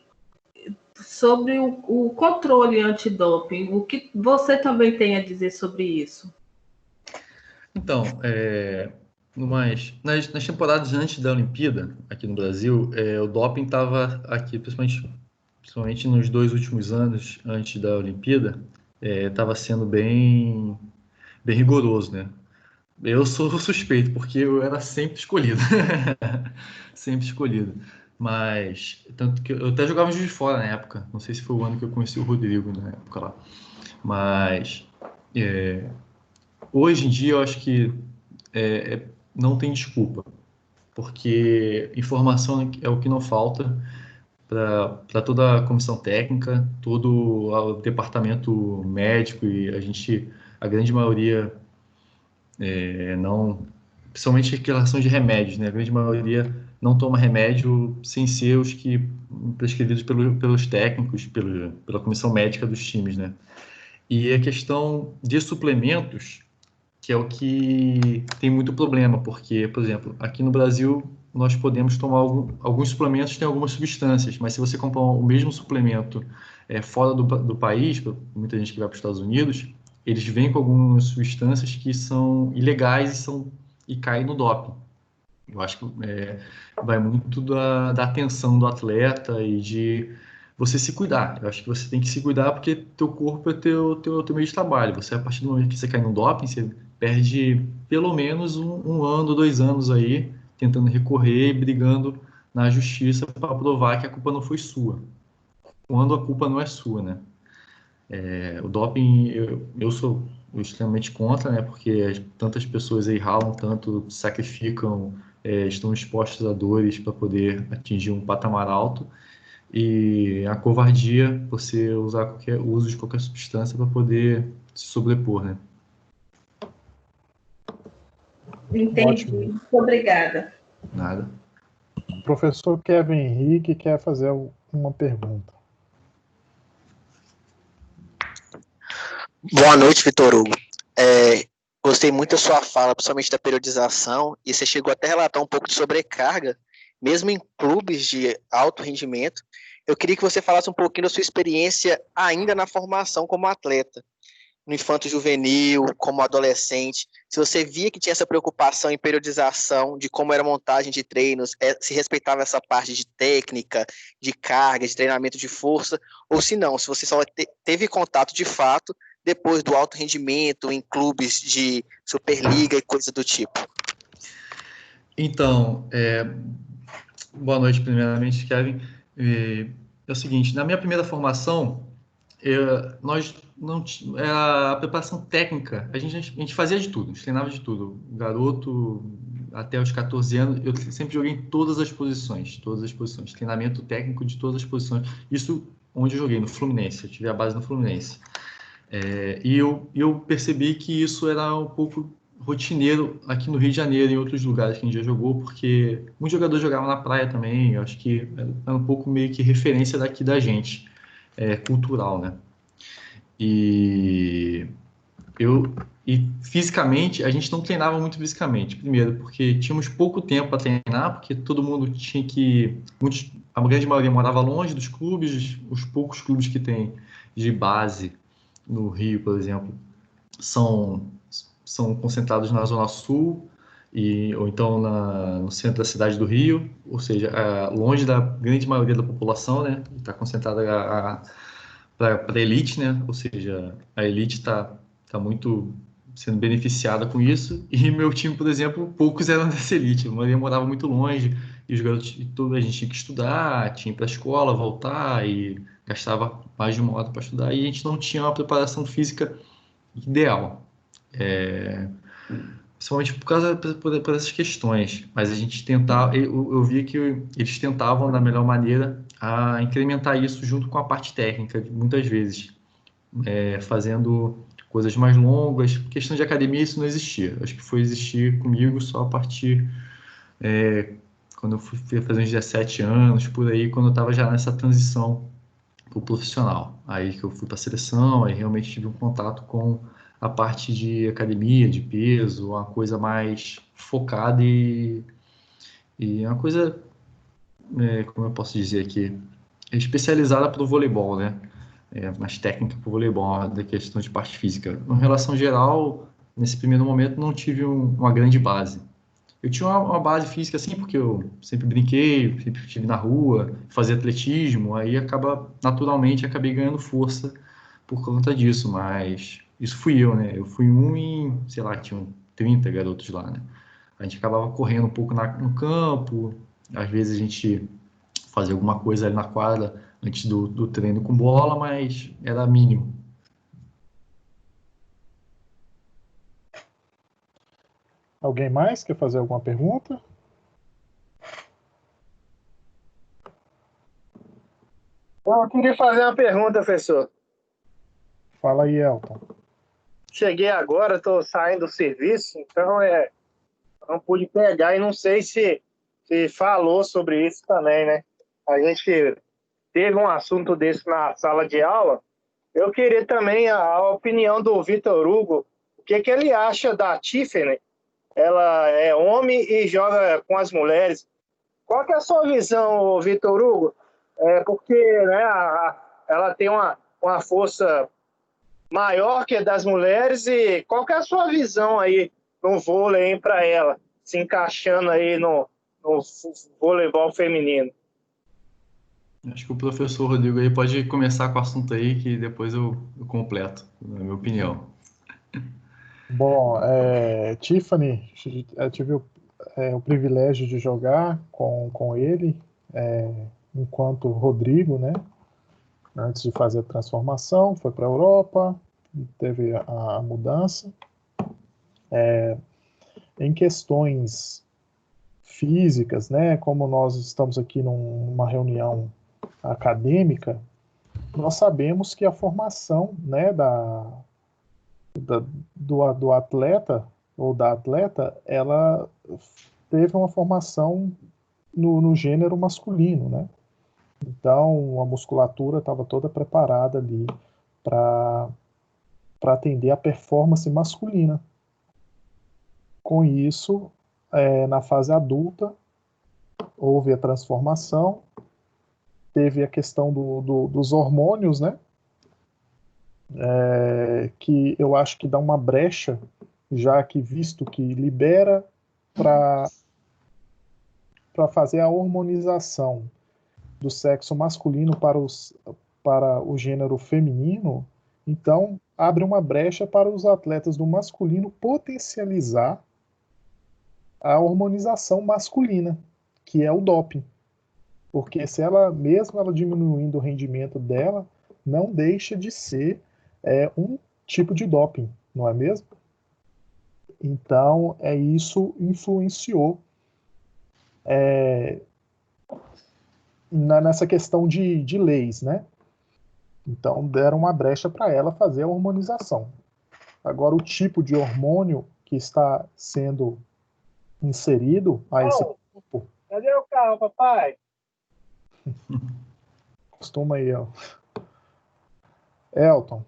sobre o controle antidoping? O que você também tem a dizer sobre isso? Então, nas temporadas antes da Olimpíada, aqui no Brasil, o doping estava aqui, principalmente nos 2 últimos anos antes da Olimpíada, estava sendo bem, bem rigoroso, né? Eu sou suspeito, porque eu era sempre escolhido. Sempre escolhido. Mas, tanto que eu até jogava Juiz de Fora na época. Não sei se foi o ano que eu conheci o Rodrigo na época lá. Mas, hoje em dia, eu acho que não tem desculpa. Porque informação é o que não falta para toda a comissão técnica, todo o departamento médico e a grande maioria não, principalmente em relação de remédios, né? A grande maioria não toma remédio sem ser os que prescritos pelos técnicos, pela comissão médica dos times, né? E a questão de suplementos, que é o que tem muito problema, porque, por exemplo, aqui no Brasil nós podemos tomar alguns suplementos que têm algumas substâncias, mas se você comprar o mesmo suplemento fora do país, muita gente que vai para os Estados Unidos, eles vêm com algumas substâncias que são ilegais e caem no doping. Eu acho que vai muito da atenção do atleta e de você se cuidar. Eu acho que você tem que se cuidar porque teu corpo é teu meio de trabalho. Você, a partir do momento que você cai no doping, você perde pelo menos um ano, 2 anos aí, tentando recorrer e brigando na justiça para provar que a culpa não foi sua. Quando a culpa não é sua, né? O doping, eu sou extremamente contra, né? Porque tantas pessoas aí ralam tanto, sacrificam, estão expostas a dores para poder atingir um patamar alto. E a covardia, você usar uso de qualquer substância para poder se sobrepor, né? Entendi. Ótimo. Muito obrigada. Nada. O professor Kevin Henrique quer fazer uma pergunta. Boa noite, Vitor Hugo. Gostei muito da sua fala, principalmente da periodização, e você chegou até a relatar um pouco de sobrecarga, mesmo em clubes de alto rendimento. Eu queria que você falasse um pouquinho da sua experiência ainda na formação como atleta, no infanto-juvenil, como adolescente, se você via que tinha essa preocupação em periodização, de como era a montagem de treinos, se respeitava essa parte de técnica, de carga, de treinamento de força, ou se não, se você só teve contato de fato depois do alto rendimento em clubes de Superliga e coisa do tipo? Então, boa noite, primeiramente, Kevin. É o seguinte, na minha primeira formação, nós não era a preparação técnica, a gente fazia de tudo, a gente treinava de tudo. Garoto, até os 14 anos, eu sempre joguei em todas as posições, treinamento técnico de todas as posições. Isso onde eu joguei, no Fluminense, eu tive a base no Fluminense. E eu percebi que isso era um pouco rotineiro aqui no Rio de Janeiro e em outros lugares que a gente já jogou, porque muitos jogadores jogavam na praia também, eu acho que era um pouco meio que referência daqui da gente, cultural, né? E fisicamente, a gente não treinava muito fisicamente. Primeiro, porque tínhamos pouco tempo para treinar, porque todo mundo tinha que... a grande maioria morava longe dos clubes, os poucos clubes que tem de base no Rio, por exemplo, são concentrados na Zona Sul, ou então no centro da cidade do Rio, ou seja, longe da grande maioria da população, né? Está concentrada para a elite, né? Ou seja, a elite está muito sendo beneficiada com isso, e meu time, por exemplo, poucos eram dessa elite, a maioria morava muito longe, e os garotos, a gente tinha que estudar, tinha que ir para a escola, voltar, e gastava mais de 1 hora para estudar, e a gente não tinha uma preparação física ideal. Principalmente por essas questões, mas a gente tentava, eu via que eles tentavam da melhor maneira a incrementar isso junto com a parte técnica, muitas vezes, fazendo coisas mais longas. Questão de academia, isso não existia. Acho que foi existir comigo só a partir quando eu fui fazer uns 17 anos, por aí, quando eu estava já nessa transição para o profissional. Aí que eu fui para a seleção, aí realmente tive um contato com a parte de academia, de peso, uma coisa mais focada e uma coisa, como eu posso dizer aqui, especializada para o voleibol, né? Mais técnica para o voleibol, da questão de parte física. Em relação geral, nesse primeiro momento, não tive uma grande base. Eu tinha uma base física, assim, porque eu sempre brinquei, sempre estive na rua, fazia atletismo, aí naturalmente, acabei ganhando força por conta disso, mas isso fui eu, né? Eu fui um em, sei lá, tinham 30 garotos lá, né? A gente acabava correndo um pouco no campo, às vezes a gente fazia alguma coisa ali na quadra antes do treino com bola, mas era mínimo. Alguém mais quer fazer alguma pergunta? Eu queria fazer uma pergunta, professor. Fala aí, Elton. Cheguei agora, estou saindo do serviço, então não pude pegar e não sei se falou sobre isso também, né? A gente teve um assunto desse na sala de aula. Eu queria também a opinião do Vitor Hugo. O que ele acha da Tiffany? Ela é homem e joga com as mulheres. Qual que é a sua visão, Vitor Hugo? Porque, né, ela tem uma força maior que a das mulheres, e qual que é a sua visão aí no vôlei para ela, se encaixando aí no voleibol feminino? Acho que o professor Rodrigo aí pode começar com o assunto aí, que depois eu completo, na minha opinião. Bom, Tiffany, eu tive o privilégio de jogar com ele enquanto Rodrigo, né? Antes de fazer a transformação, foi para a Europa, teve a mudança. Em questões físicas, né? Como nós estamos aqui numa reunião acadêmica, nós sabemos que a formação, né, do atleta ou da atleta, ela teve uma formação no gênero masculino, né? Então, a musculatura estava toda preparada ali para atender a performance masculina. Com isso, na fase adulta, houve a transformação, teve a questão dos hormônios, né? Que eu acho que dá uma brecha, já que visto que libera para fazer a hormonização do sexo masculino para o gênero feminino, então abre uma brecha para os atletas do masculino potencializar a hormonização masculina, que é o doping. Porque se ela, mesmo ela diminuindo o rendimento dela, não deixa de ser um tipo de doping, não é mesmo? Então, isso influenciou nessa questão de leis, né? Então, deram uma brecha para ela fazer a hormonização. Agora, o tipo de hormônio que está sendo inserido a esse corpo... Cadê o carro, papai? Costuma aí, ó. Elton,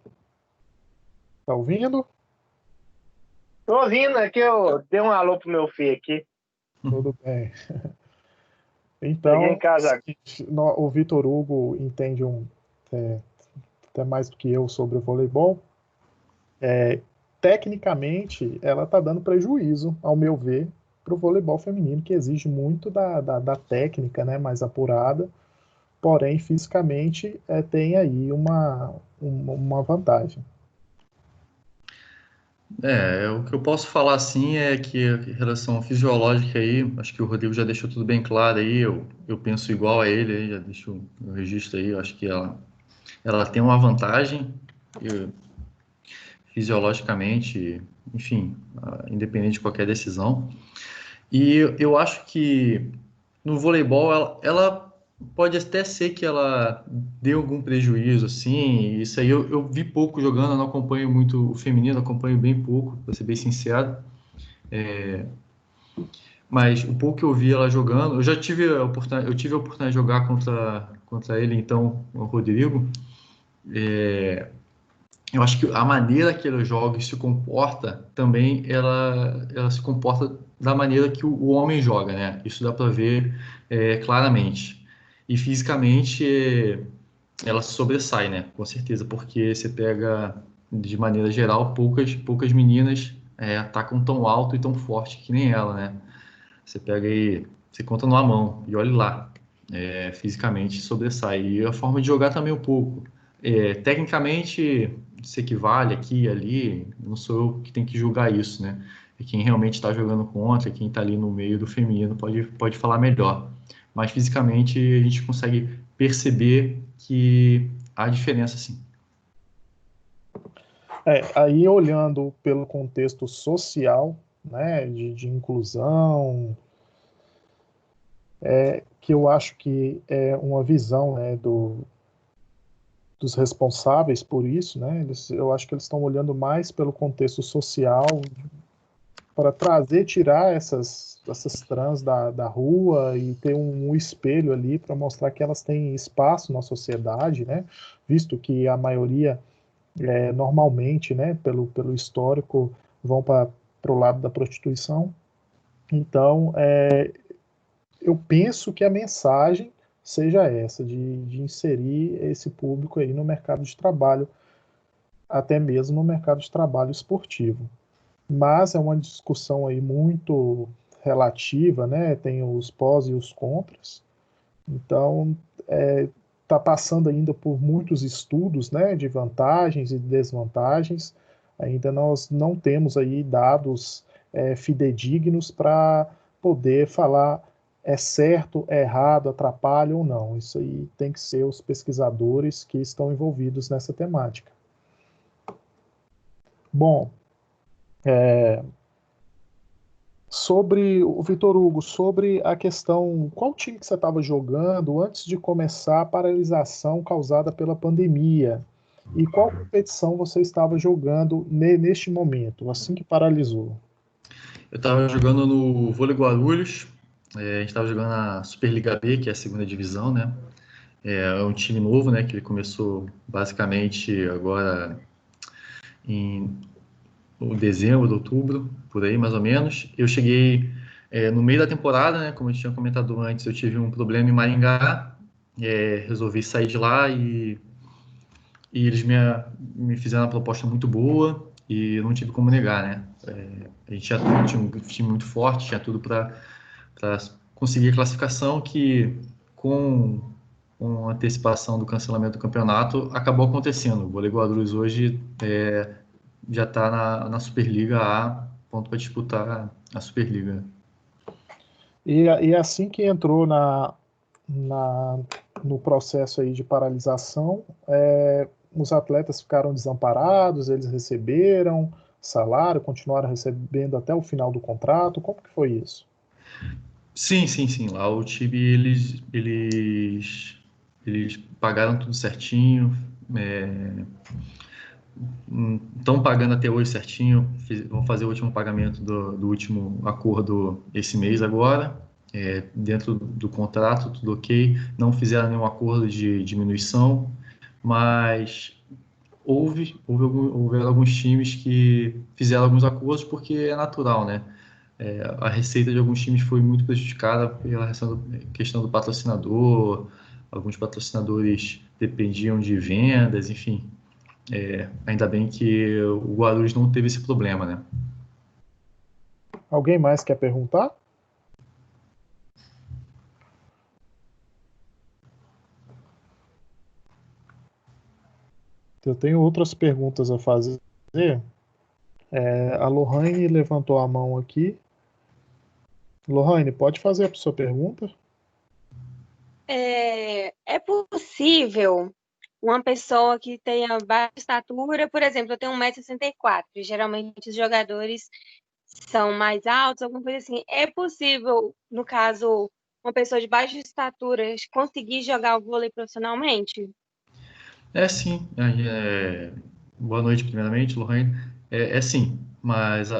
tá ouvindo? Tô ouvindo, é que eu dei um alô pro meu filho aqui. Tudo bem. Então, Cheguei em casa. o Vitor Hugo entende até mais do que eu sobre o voleibol. Tecnicamente, ela está dando prejuízo, ao meu ver, para o voleibol feminino, que exige muito da técnica, né, mais apurada, porém, fisicamente, tem aí uma vantagem. O que eu posso falar assim é que em relação fisiológica aí, acho que o Rodrigo já deixou tudo bem claro aí, eu penso igual a ele aí, já deixo o registro aí, eu acho que ela tem uma vantagem fisiologicamente, enfim, independente de qualquer decisão. E eu acho que no voleibol ela pode até ser que ela dê algum prejuízo, assim, isso aí eu vi pouco jogando, eu não acompanho muito o feminino, acompanho bem pouco, para ser bem sincero. Mas o pouco que eu vi ela jogando, eu já tive a oportunidade de jogar contra ele, então, o Rodrigo. Eu acho que a maneira que ela joga e se comporta também, ela se comporta da maneira que o homem joga, né? Isso dá para ver claramente. E fisicamente ela se sobressai, né? Com certeza, porque você pega, de maneira geral, poucas meninas atacam tão alto e tão forte que nem ela, né? Você pega aí, você conta numa mão e olha lá, fisicamente sobressai. E a forma de jogar também um pouco. Tecnicamente se equivale aqui e ali, não sou eu que tenho que julgar isso, né? É quem realmente está jogando contra, quem está ali no meio do feminino pode falar melhor. Mas fisicamente a gente consegue perceber que há diferença sim. Aí olhando pelo contexto social, né, de inclusão, que eu acho que é uma visão, né, dos responsáveis por isso, né, eu acho que eles estão olhando mais pelo contexto social para tirar essas trans da rua e ter um espelho ali para mostrar que elas têm espaço na sociedade, né, visto que a maioria normalmente, né, pelo histórico, vão para o lado da prostituição. Então, eu penso que a mensagem seja essa, de inserir esse público aí no mercado de trabalho, até mesmo no mercado de trabalho esportivo. Mas é uma discussão aí muito relativa, né? Tem os pós e os contras. Então, está passando ainda por muitos estudos, né, de vantagens e desvantagens. Ainda nós não temos aí dados fidedignos para poder falar certo, errado, atrapalha ou não. Isso aí tem que ser os pesquisadores que estão envolvidos nessa temática. Bom, sobre o Vitor Hugo, sobre a questão, qual time que você estava jogando antes de começar a paralisação causada pela pandemia? E qual competição você estava jogando neste momento, assim que paralisou? Eu estava jogando no Vôlei Guarulhos, a gente estava jogando na Superliga B, que é a segunda divisão, né? É um time novo, né? Que ele começou basicamente agora em dezembro, outubro, por aí mais ou menos. Eu cheguei no meio da temporada, né? Como eu tinha comentado antes, eu tive um problema em Maringá, resolvi sair de lá e eles me fizeram uma proposta muito boa e eu não tive como negar, né? A gente tinha um time muito forte, tinha tudo para conseguir a classificação, que com com antecipação do cancelamento do campeonato, acabou acontecendo. O Vôlei Guarulhos hoje já está na Superliga A, ponto para disputar a Superliga. E assim que entrou no processo aí de paralisação, os atletas ficaram desamparados, eles receberam salário, continuaram recebendo até o final do contrato. Como que foi isso? Sim. Lá o time, eles pagaram tudo certinho, estão pagando até hoje certinho, vão fazer o último pagamento do último acordo esse mês agora, dentro do contrato, tudo ok, não fizeram nenhum acordo de diminuição, mas houveram alguns times que fizeram alguns acordos porque é natural, né? A receita de alguns times foi muito prejudicada pela questão do patrocinador, alguns patrocinadores dependiam de vendas, enfim. Ainda bem que o Guarulhos não teve esse problema, né? Alguém mais quer perguntar? Eu tenho outras perguntas a fazer. A Lohane levantou a mão aqui. Lohane, pode fazer a sua pergunta? É possível uma pessoa que tenha baixa estatura, por exemplo, eu tenho 1,64 m, geralmente os jogadores são mais altos, alguma coisa assim. É possível, no caso, uma pessoa de baixa estatura conseguir jogar o vôlei profissionalmente? Sim. Boa noite, primeiramente, Lohane. Sim, mas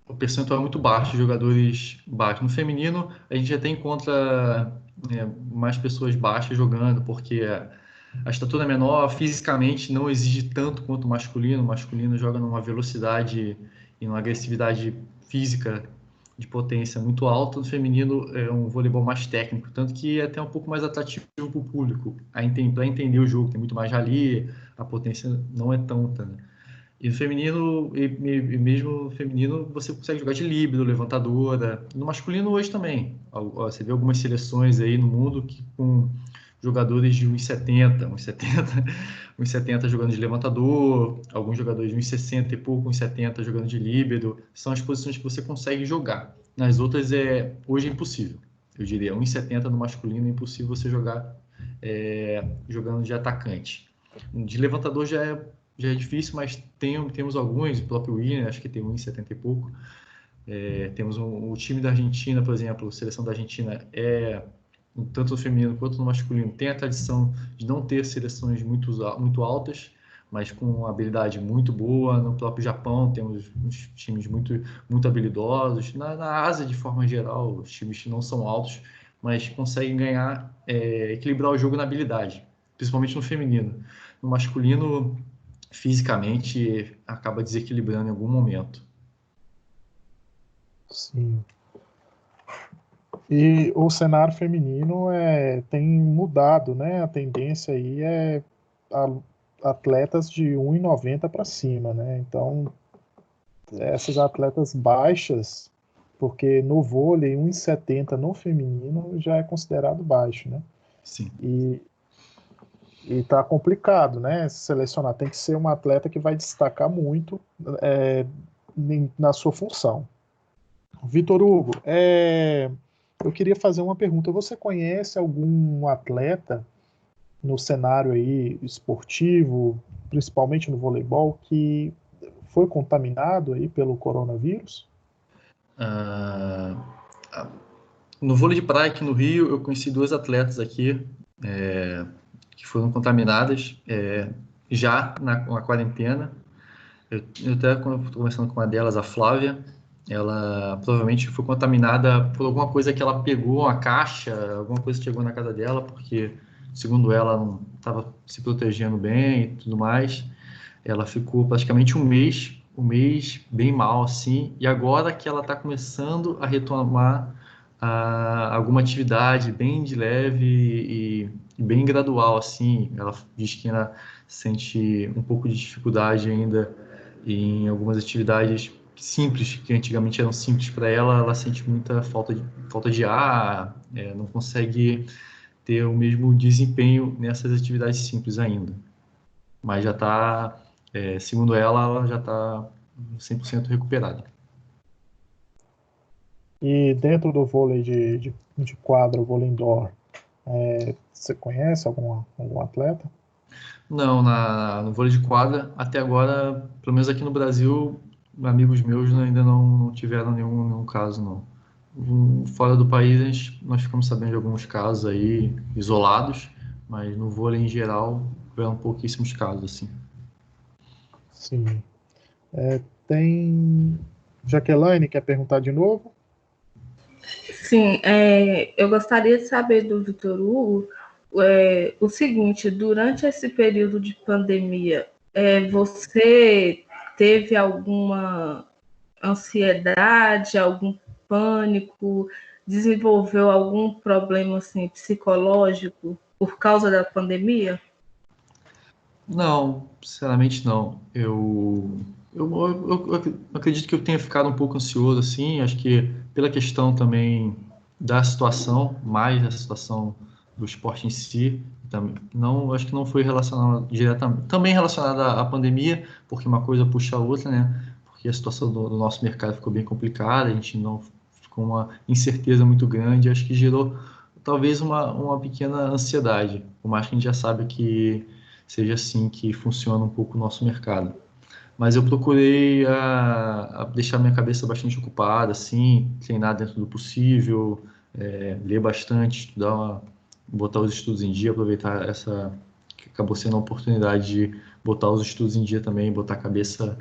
o percentual é muito baixo de jogadores baixos. No feminino, a gente até encontra mais pessoas baixas jogando, porque a estatura é menor, fisicamente não exige tanto quanto o masculino. O masculino joga numa velocidade e numa agressividade física de potência muito alta. No feminino é um voleibol mais técnico, tanto que é até um pouco mais atrativo para o público, para entender o jogo. Tem muito mais rally, a potência não é tanta, né? E no feminino, e mesmo no feminino, você consegue jogar de líbero, levantadora. No masculino hoje também. Você vê algumas seleções aí no mundo que com jogadores de 1,70, 1,70 jogando de levantador, alguns jogadores de 1,60 e pouco, 1,70 jogando de líbero. São as posições que você consegue jogar. Nas outras, hoje é impossível. Eu diria, 1,70 no masculino é impossível você jogar jogando de atacante. De levantador já é difícil, mas temos alguns, o próprio Willian, acho que tem 1,70 e pouco. Temos o time da Argentina, por exemplo, a seleção da Argentina tanto no feminino quanto no masculino, tem a tradição de não ter seleções muito altas, mas com uma habilidade muito boa. No próprio Japão temos uns times muito, muito habilidosos. Na Ásia, de forma geral, os times não são altos, mas conseguem ganhar, equilibrar o jogo na habilidade, principalmente no feminino. No masculino, fisicamente, acaba desequilibrando em algum momento. Sim. E o cenário feminino tem mudado, né? A tendência aí é atletas de 1,90 para cima, né? Então, essas atletas baixas, porque no vôlei 1,70 no feminino já é considerado baixo, né? Sim. E tá complicado, né? Selecionar tem que ser um atleta que vai destacar muito na sua função. Vitor Hugo, eu queria fazer uma pergunta. Você conhece algum atleta no cenário aí esportivo, principalmente no voleibol, que foi contaminado aí pelo coronavírus? No vôlei de praia aqui no Rio, eu conheci 2 atletas aqui que foram contaminadas já na quarentena. Eu até conversando com uma delas, a Flávia, ela provavelmente foi contaminada por alguma coisa que ela pegou, uma caixa, alguma coisa que chegou na casa dela, porque, segundo ela, não estava se protegendo bem e tudo mais. Ela ficou praticamente um mês bem mal, assim, e agora que ela está começando a retomar alguma atividade bem de leve e bem gradual, assim. Ela diz que ainda sente um pouco de dificuldade ainda em algumas atividades simples, que antigamente eram simples para ela. Ela sente muita falta de ar, não consegue ter o mesmo desempenho nessas atividades simples ainda. Mas já está, segundo ela já está 100% recuperada. E dentro do vôlei de quadra, o vôlei indoor, você conhece algum atleta? Não, no vôlei de quadra, até agora, pelo menos aqui no Brasil, amigos meus ainda não tiveram nenhum caso, não. Fora do país, nós ficamos sabendo de alguns casos aí, isolados, mas no vôlei em geral, tiveram pouquíssimos casos, assim. Sim. Tem Jaqueline, quer perguntar de novo? Sim, eu gostaria de saber do Vitor Hugo o seguinte: durante esse período de pandemia, você teve alguma ansiedade, algum pânico, desenvolveu algum problema assim, psicológico por causa da pandemia? Não, sinceramente não. Eu acredito que eu tenha ficado um pouco ansioso, assim, acho que pela questão também da situação, mais da situação do esporte em si, não, acho que não foi relacionado diretamente, também relacionada à pandemia, porque uma coisa puxa a outra, né? Porque a situação do nosso mercado ficou bem complicada, a gente não ficou uma incerteza muito grande, acho que gerou talvez uma pequena ansiedade, por mais que a gente já sabe que seja assim que funciona um pouco o nosso mercado. Mas eu procurei a deixar minha cabeça bastante ocupada, assim, treinar dentro do possível, ler bastante, estudar, botar os estudos em dia, aproveitar essa que acabou sendo a oportunidade de botar os estudos em dia também, botar a cabeça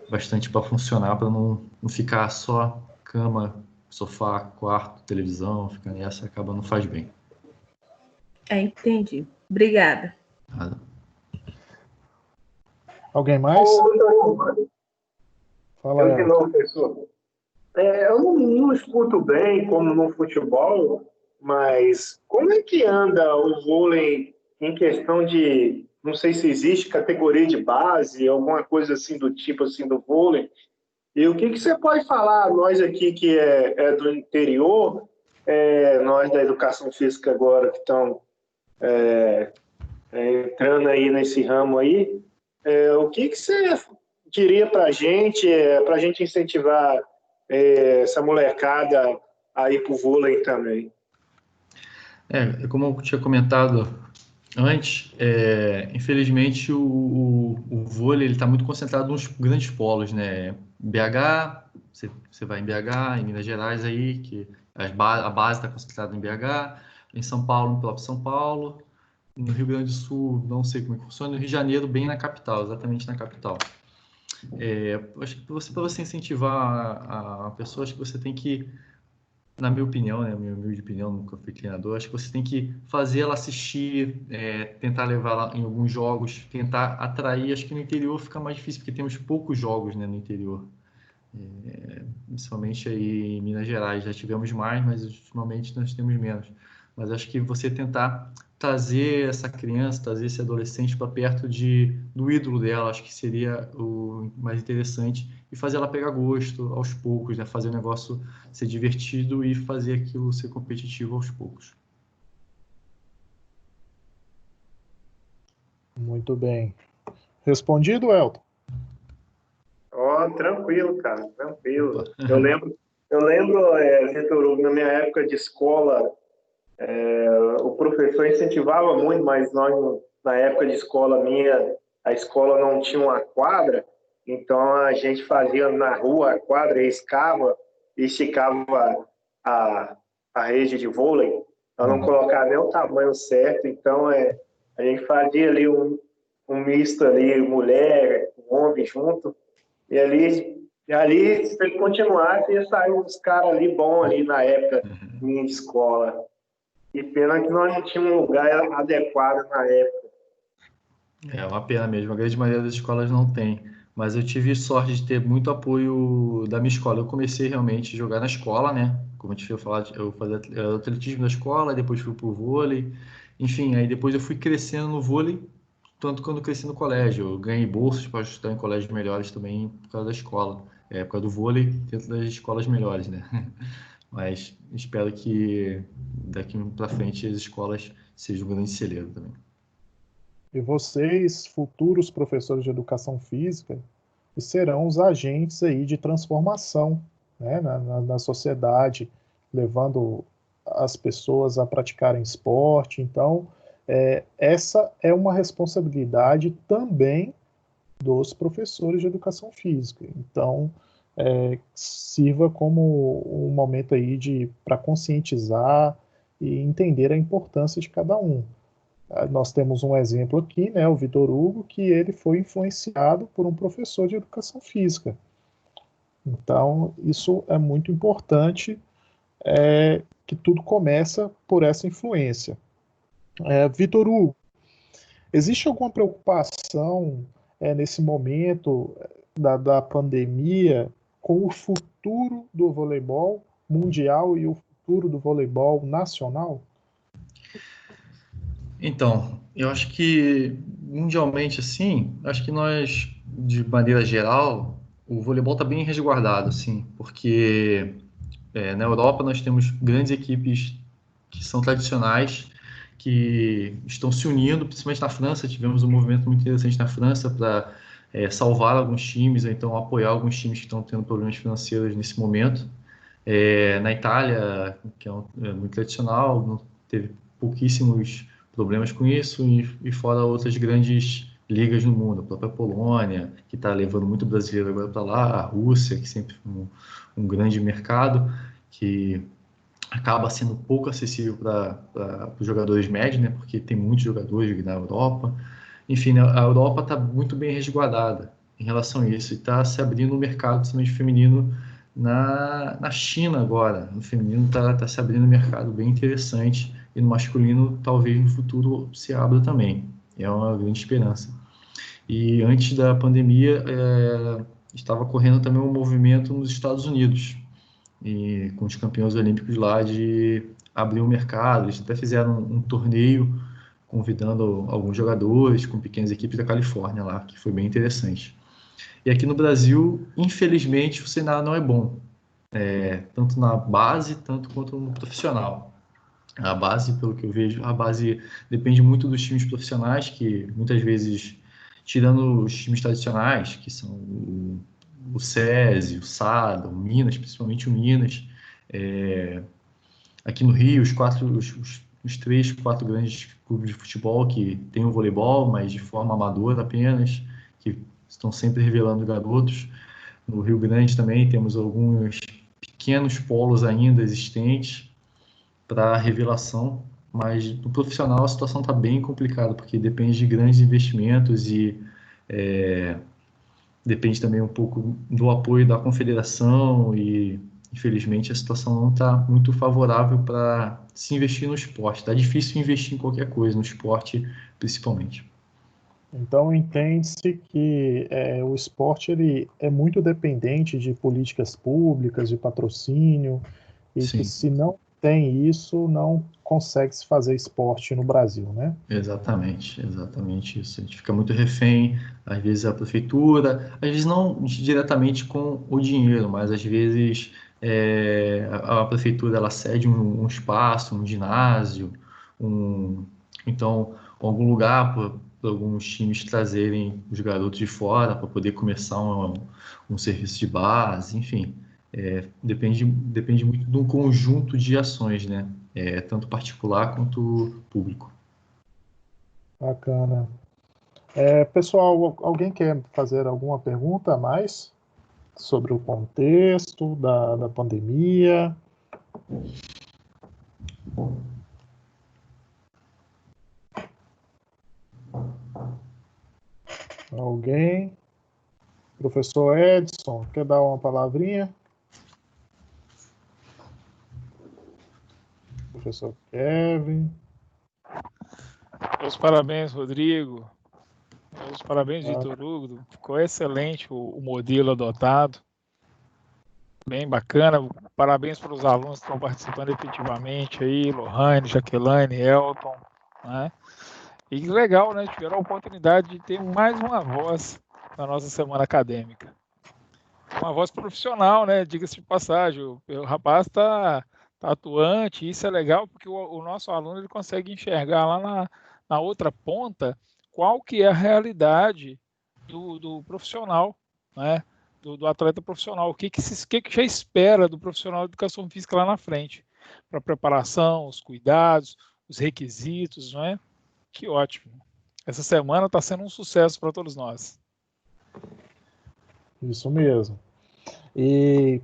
bastante para funcionar, para não ficar só cama, sofá, quarto, televisão, ficar nessa, acaba não faz bem. Entendi. Obrigada. Nada. Alguém mais? Fala, Eu de novo, professor. Eu não escuto bem como no futebol, mas como é que anda o vôlei em questão de, não sei se existe categoria de base, alguma coisa assim do tipo assim do vôlei. E o que você pode falar, nós aqui que é do interior, nós da educação física agora que estão entrando aí nesse ramo aí, o que você diria para a gente incentivar essa molecada a ir para o vôlei também? Como eu tinha comentado antes, infelizmente o vôlei está muito concentrado nos grandes polos, né? BH, você vai em BH, em Minas Gerais aí, que a base está concentrada em BH, em São Paulo, no próprio São Paulo, no Rio Grande do Sul, não sei como é que funciona, no Rio de Janeiro, bem na capital, exatamente na capital. Acho que para você incentivar a pessoa, acho que você tem que, na minha opinião, né, minha humilde opinião, nunca fui treinador, acho que você tem que fazer ela assistir, tentar levar ela em alguns jogos, tentar atrair. Acho que no interior fica mais difícil, porque temos poucos jogos, né, no interior. Principalmente aí em Minas Gerais, já tivemos mais, mas ultimamente nós temos menos. Mas acho que você tentar trazer essa criança, trazer esse adolescente para perto do ídolo dela, acho que seria o mais interessante, e fazer ela pegar gosto aos poucos, né? Fazer o negócio ser divertido e fazer aquilo ser competitivo aos poucos. Muito bem. Respondido, Elton? Tranquilo, cara, tranquilo. Eu lembro, Vitor Hugo, na minha época de escola, o professor incentivava muito, mas nós, na época de escola minha, a escola não tinha uma quadra, então a gente fazia na rua a quadra, riscava e esticava a rede de vôlei, para não colocar nem o tamanho certo, então a gente fazia ali um misto ali, mulher, homem junto, e ali se ele continuasse, ia sair uns caras ali bons ali na época minha de escola. E pena que nós não tínhamos um lugar adequado na época. É uma pena mesmo, a grande maioria das escolas não tem. Mas eu tive sorte de ter muito apoio da minha escola. Eu comecei realmente a jogar na escola, né? Como eu tinha falado, eu fazia atletismo na escola, depois fui pro vôlei. Enfim, aí depois eu fui crescendo no vôlei, tanto quando eu cresci no colégio. Eu ganhei bolsas para estudar em colégios melhores também por causa da escola. Por causa do vôlei, dentro das escolas melhores, né? Mas espero que daqui para frente as escolas seja um grande celeiro também. E vocês, futuros professores de educação física, serão os agentes aí de transformação, né, na sociedade, levando as pessoas a praticarem esporte. Então, essa é uma responsabilidade também dos professores de educação física. Então, sirva como um momento aí para conscientizar e entender a importância de cada um. Nós temos um exemplo aqui, né, o Vitor Hugo, que ele foi influenciado por um professor de educação física. Então, isso é muito importante, que tudo começa por essa influência. Vitor Hugo, existe alguma preocupação nesse momento da pandemia com o futuro do voleibol mundial e o futuro do voleibol nacional? Então, eu acho que mundialmente, assim, acho que nós, de maneira geral, o voleibol está bem resguardado, assim, porque na Europa nós temos grandes equipes que são tradicionais, que estão se unindo, principalmente na França. Tivemos um movimento muito interessante na França para salvar alguns times, ou então apoiar alguns times que estão tendo problemas financeiros nesse momento. Na Itália, que é muito tradicional, não teve pouquíssimos problemas com isso, e fora outras grandes ligas no mundo, a própria Polônia, que está levando muito brasileiro agora para lá, a Rússia, que sempre foi um grande mercado, que acaba sendo pouco acessível para os jogadores médios, né, porque tem muitos jogadores na Europa. Enfim, a Europa está muito bem resguardada em relação a isso, e está se abrindo um mercado, principalmente feminino, na China agora. No feminino está se abrindo um mercado bem interessante, e no masculino talvez no futuro se abra também. É uma grande esperança. E antes da pandemia, estava correndo também um movimento nos Estados Unidos, e com os campeões olímpicos lá, de abrir o mercado. Eles até fizeram um torneio convidando alguns jogadores com pequenas equipes da Califórnia lá, que foi bem interessante. E aqui no Brasil, infelizmente, o cenário não é bom, tanto na base, tanto quanto no profissional. A base, pelo que eu vejo, a base depende muito dos times profissionais, que muitas vezes, tirando os times tradicionais, que são o SESI, o SADA, o Minas, principalmente o Minas, aqui no Rio, os 3, 4 grandes clubes de futebol que tem o voleibol, mas de forma amadora apenas, que estão sempre revelando garotos. No Rio Grande também temos alguns pequenos polos ainda existentes para revelação, mas no profissional a situação está bem complicada, porque depende de grandes investimentos e depende também um pouco do apoio da confederação, e infelizmente a situação não está muito favorável para se investir no esporte. Está difícil investir em qualquer coisa, no esporte principalmente. Então entende-se que o esporte ele é muito dependente de políticas públicas, de patrocínio, e Sim. que se não tem isso, não consegue se fazer esporte no Brasil, né? Exatamente isso. A gente fica muito refém, às vezes a prefeitura, às vezes não diretamente com o dinheiro, mas às vezes a prefeitura ela cede um espaço, um ginásio, então algum lugar para alguns times trazerem os garotos de fora para poder começar um serviço de base, enfim. Depende muito de um conjunto de ações, né? Tanto particular quanto público. Bacana. Pessoal, alguém quer fazer alguma pergunta a mais sobre o contexto da pandemia? Alguém? Professor Edson, quer dar uma palavrinha? Professor Kevin. Meus parabéns, Rodrigo. Meus parabéns, Vitor Hugo. Ficou excelente o modelo adotado. Bem bacana. Parabéns para os alunos que estão participando efetivamente aí, Lohane, Jaqueline, Elton, né? E que legal, né? Tiveram a oportunidade de ter mais uma voz na nossa semana acadêmica. Uma voz profissional, né? Diga-se de passagem. O rapaz está atuante. Isso é legal porque o nosso aluno ele consegue enxergar lá na outra ponta qual que é a realidade do profissional, né? Do atleta profissional, o que já espera do profissional de educação física lá na frente, para a preparação, os cuidados, os requisitos, não é? Que ótimo. Essa semana está sendo um sucesso para todos nós. Isso mesmo. E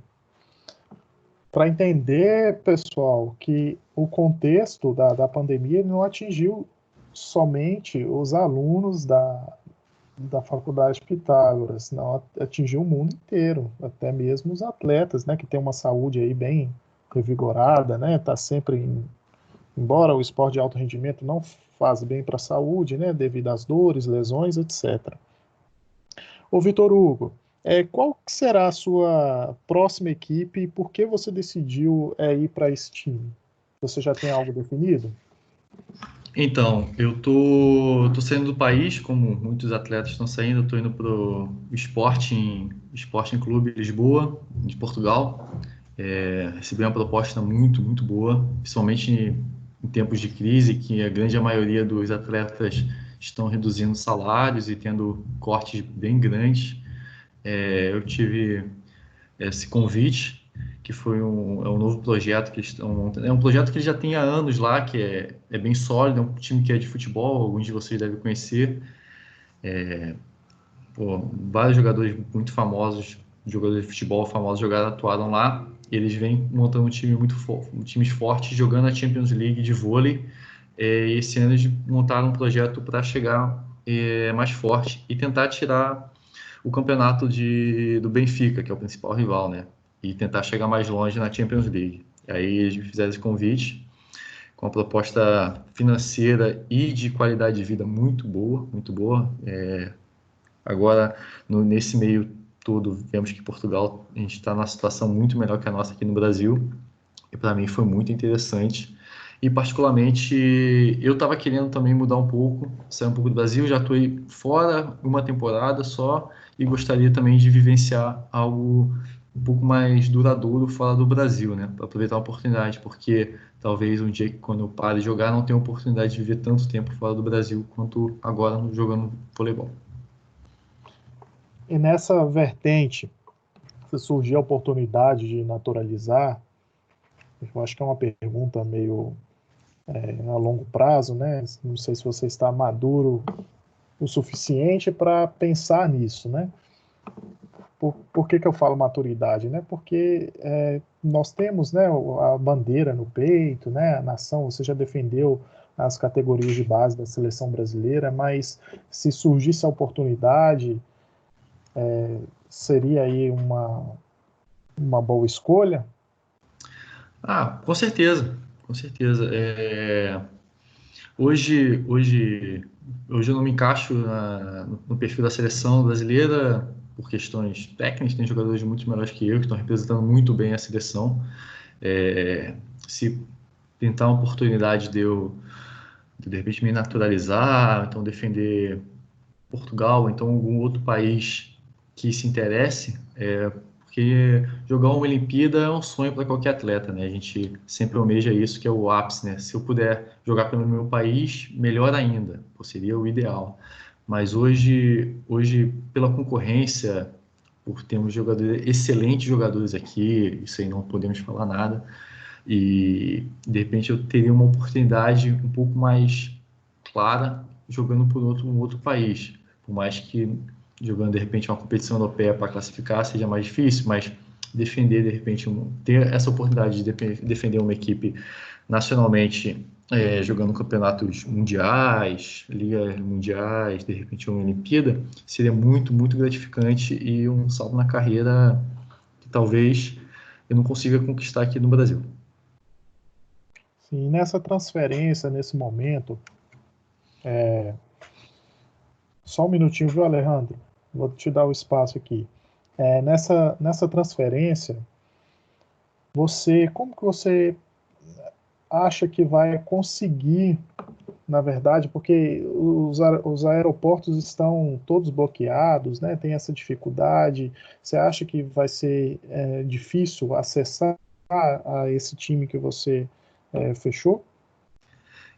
para entender, pessoal, que o contexto da pandemia não atingiu somente os alunos da Faculdade Pitágoras, não, atingiu o mundo inteiro, até mesmo os atletas, né, que tem uma saúde aí bem revigorada, né, tá sempre embora o esporte de alto rendimento não faz bem para a saúde, né, devido às dores, lesões, etc. Ô Vitor Hugo, qual será a sua próxima equipe e por que você decidiu ir para esse time? Você já tem algo definido? Então, eu tô saindo do país, como muitos atletas estão saindo, eu tô indo pro Sporting Clube Lisboa, de Portugal. Recebi uma proposta muito, muito boa, principalmente em tempos de crise, que a grande maioria dos atletas estão reduzindo salários e tendo cortes bem grandes. Eu tive esse convite, que foi um novo projeto que eles estão montando. É um projeto que eles já têm há anos lá, que é bem sólido, é um time que é de futebol, alguns de vocês devem conhecer. Vários jogadores muito famosos, jogadores de futebol famosos atuaram lá. Eles vêm montando um time times fortes, jogando a Champions League de vôlei. E esse ano eles montaram um projeto para chegar mais forte e tentar tirar o campeonato do Benfica, que é o principal rival, né? E tentar chegar mais longe na Champions League. Aí eles me fizeram esse convite com uma proposta financeira e de qualidade de vida muito boa, muito boa. Agora, nesse meio todo, vemos que Portugal, a gente está numa situação muito melhor que a nossa aqui no Brasil, e para mim foi muito interessante. E, particularmente, eu estava querendo também mudar um pouco, sair um pouco do Brasil, já atuei fora uma temporada só, e gostaria também de vivenciar algo um pouco mais duradouro fora do Brasil, né? Para aproveitar a oportunidade, porque talvez um dia, quando eu pare de jogar, não tenha a oportunidade de viver tanto tempo fora do Brasil quanto agora jogando voleibol. E nessa vertente, se surgir a oportunidade de naturalizar, eu acho que é uma pergunta meio a longo prazo, né? Não sei se você está maduro o suficiente para pensar nisso, né? Por que eu falo maturidade, né? Porque nós temos, né, a bandeira no peito, né? A nação, você já defendeu as categorias de base da seleção brasileira, mas se surgisse a oportunidade, seria aí uma boa escolha? Com certeza, com certeza. Hoje eu não me encaixo no perfil da seleção brasileira por questões técnicas, tem jogadores muito melhores que eu, que estão representando muito bem a seleção. Se tentar uma oportunidade de repente me naturalizar, então defender Portugal, então algum outro país que se interesse, porque jogar uma Olimpíada é um sonho para qualquer atleta, né? A gente sempre almeja isso, que é o ápice, né? Se eu puder jogar pelo meu país, melhor ainda, seria o ideal. Mas hoje pela concorrência, por termos excelentes jogadores aqui, isso aí não podemos falar nada, e de repente eu teria uma oportunidade um pouco mais clara jogando por um outro país, por mais que jogando de repente uma competição europeia para classificar seja mais difícil, mas defender de repente ter essa oportunidade de defender uma equipe nacionalmente, jogando campeonatos mundiais, ligas mundiais, de repente uma Olimpíada, seria muito, muito gratificante e um salto na carreira que talvez eu não consiga conquistar aqui no Brasil. Sim, nessa transferência, nesse momento, só um minutinho, viu, Alejandro? Vou te dar o espaço aqui. Nessa transferência, como que você acha que vai conseguir, na verdade, porque os aeroportos estão todos bloqueados, né? Tem essa dificuldade. Você acha que vai ser difícil acessar a esse time que você fechou?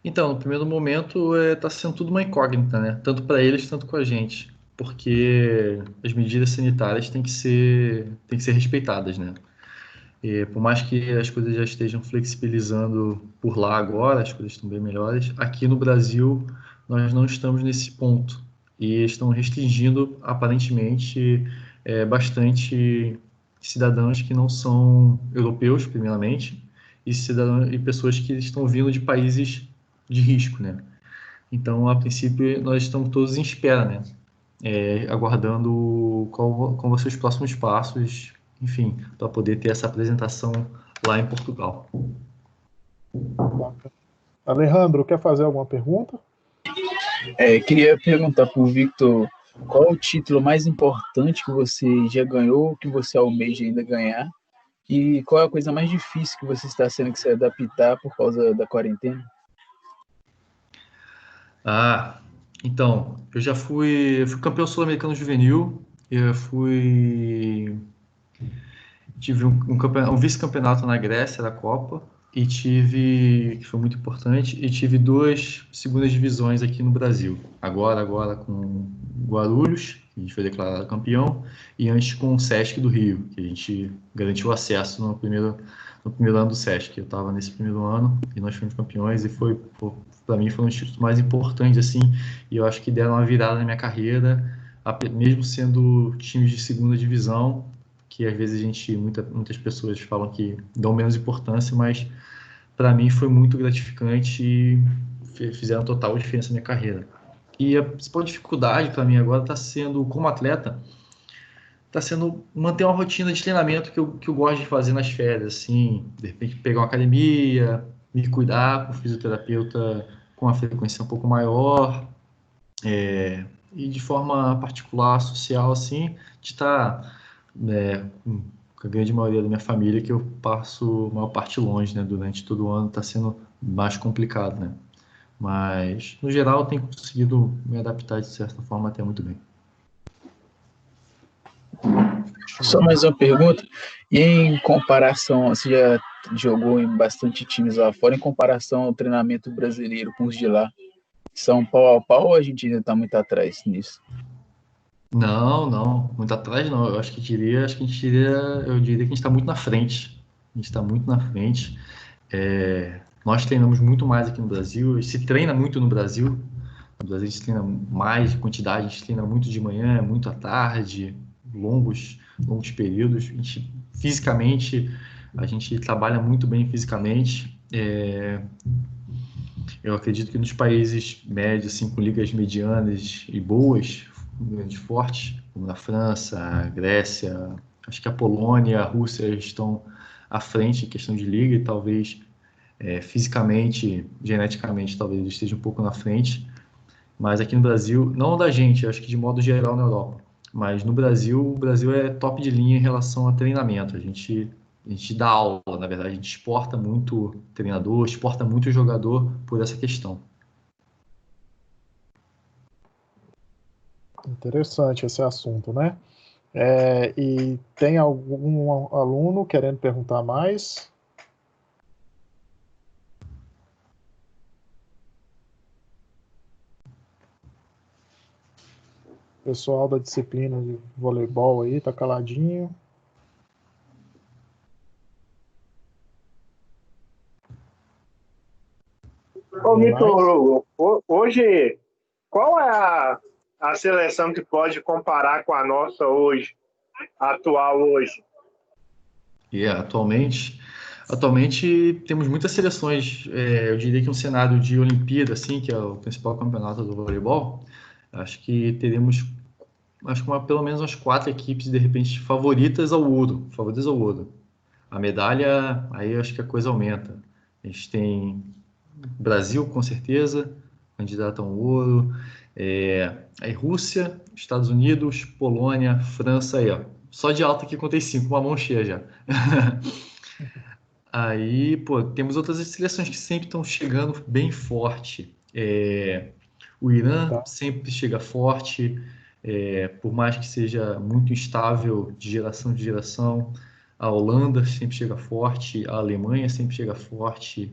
Então, no primeiro momento, está sendo tudo uma incógnita, né? Tanto para eles, tanto com a gente. Porque as medidas sanitárias têm que ser respeitadas, né? E por mais que as coisas já estejam flexibilizando por lá agora, as coisas estão bem melhores, aqui no Brasil nós não estamos nesse ponto. E estão restringindo, aparentemente, bastante cidadãos que não são europeus, primeiramente, e pessoas que estão vindo de países de risco, né? Então, a princípio, nós estamos todos em espera, né? Aguardando qual vão ser os próximos passos, enfim, para poder ter essa apresentação lá em Portugal. Bacana. Alejandro, quer fazer alguma pergunta? Queria perguntar para o Victor qual é o título mais importante que você já ganhou, que você almeja ainda ganhar, e qual é a coisa mais difícil que você está tendo que se adaptar por causa da quarentena? Então, eu fui campeão sul-americano juvenil, tive um vice-campeonato na Grécia da Copa, que foi muito importante, e tive 2 segundas divisões aqui no Brasil. Agora com Guarulhos, que a gente foi declarado campeão, e antes com o Sesc do Rio, que a gente garantiu acesso no primeiro ano do Sesc. Eu estava nesse primeiro ano e nós fomos campeões, e para mim foram os títulos mais importantes, assim, e eu acho que deram uma virada na minha carreira, mesmo sendo times de segunda divisão, que às vezes muitas pessoas falam que dão menos importância, mas para mim foi muito gratificante e fizeram total diferença na minha carreira. E a principal dificuldade para mim agora está sendo, como atleta, manter uma rotina de treinamento que eu gosto de fazer nas férias, assim, de repente pegar uma academia, me cuidar com o fisioterapeuta com uma frequência um pouco maior, e de forma particular, social, assim, de estar com a grande maioria da minha família, que eu passo a maior parte longe, né? Durante todo o ano está sendo mais complicado, né? Mas, no geral, eu tenho conseguido me adaptar de certa forma até muito bem. Só mais uma pergunta. E em comparação, você já jogou em bastante times lá fora, em comparação ao treinamento brasileiro com os de lá, são pau a pau ou a gente ainda está muito atrás nisso? Não, muito atrás não. Eu diria que a gente está muito na frente. A gente está muito na frente. Nós treinamos muito mais aqui no Brasil, se treina muito no Brasil. No Brasil a gente treina mais quantidade, a gente treina muito de manhã, muito à tarde, longos períodos. Fisicamente, a gente trabalha muito bem fisicamente. Eu acredito que nos países médios, assim, com ligas medianas e boas, grandes fortes, como na França, a Grécia, acho que a Polônia e a Rússia estão à frente em questão de liga e talvez fisicamente, geneticamente, talvez eles estejam um pouco na frente. Mas aqui no Brasil, não da gente, acho que de modo geral na Europa, mas no Brasil, o Brasil é top de linha em relação a treinamento. A gente dá aula, na verdade, a gente exporta muito treinador, exporta muito jogador por essa questão. Interessante esse assunto, né? E tem algum aluno querendo perguntar mais? Pessoal da disciplina de voleibol aí, tá caladinho. Ô, Vitor, hoje, qual é a seleção que pode comparar com a nossa hoje, atual hoje? Atualmente temos muitas seleções, eu diria que um cenário de Olimpíada, assim, que é o principal campeonato do voleibol, acho que teremos pelo menos umas 4 equipes, de repente, favoritas ao ouro. A medalha, aí acho que a coisa aumenta. A gente tem Brasil, com certeza, candidato ao ouro, aí Rússia, Estados Unidos, Polônia, França, aí, ó. Só de alta aqui contei 5, uma mão cheia já. Aí, temos outras seleções que sempre estão chegando bem forte. O Irã sempre chega forte, por mais que seja muito instável de geração. A Holanda sempre chega forte, a Alemanha sempre chega forte.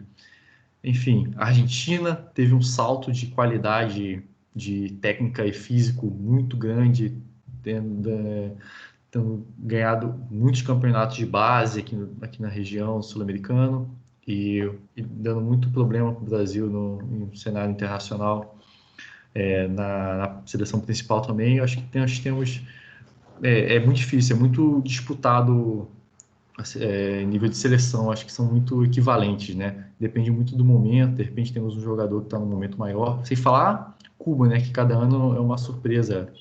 Enfim, a Argentina teve um salto de qualidade de técnica e físico muito grande, tendo ganhado muitos campeonatos de base aqui na região sul-americana e dando muito problema para o Brasil no cenário internacional, na seleção principal também. Eu acho que nós temos... É muito difícil, é muito disputado nível de seleção, acho que são muito equivalentes, né? Depende muito do momento, de repente temos um jogador que está num momento maior. Sem falar Cuba, né? Que cada ano é uma surpresa.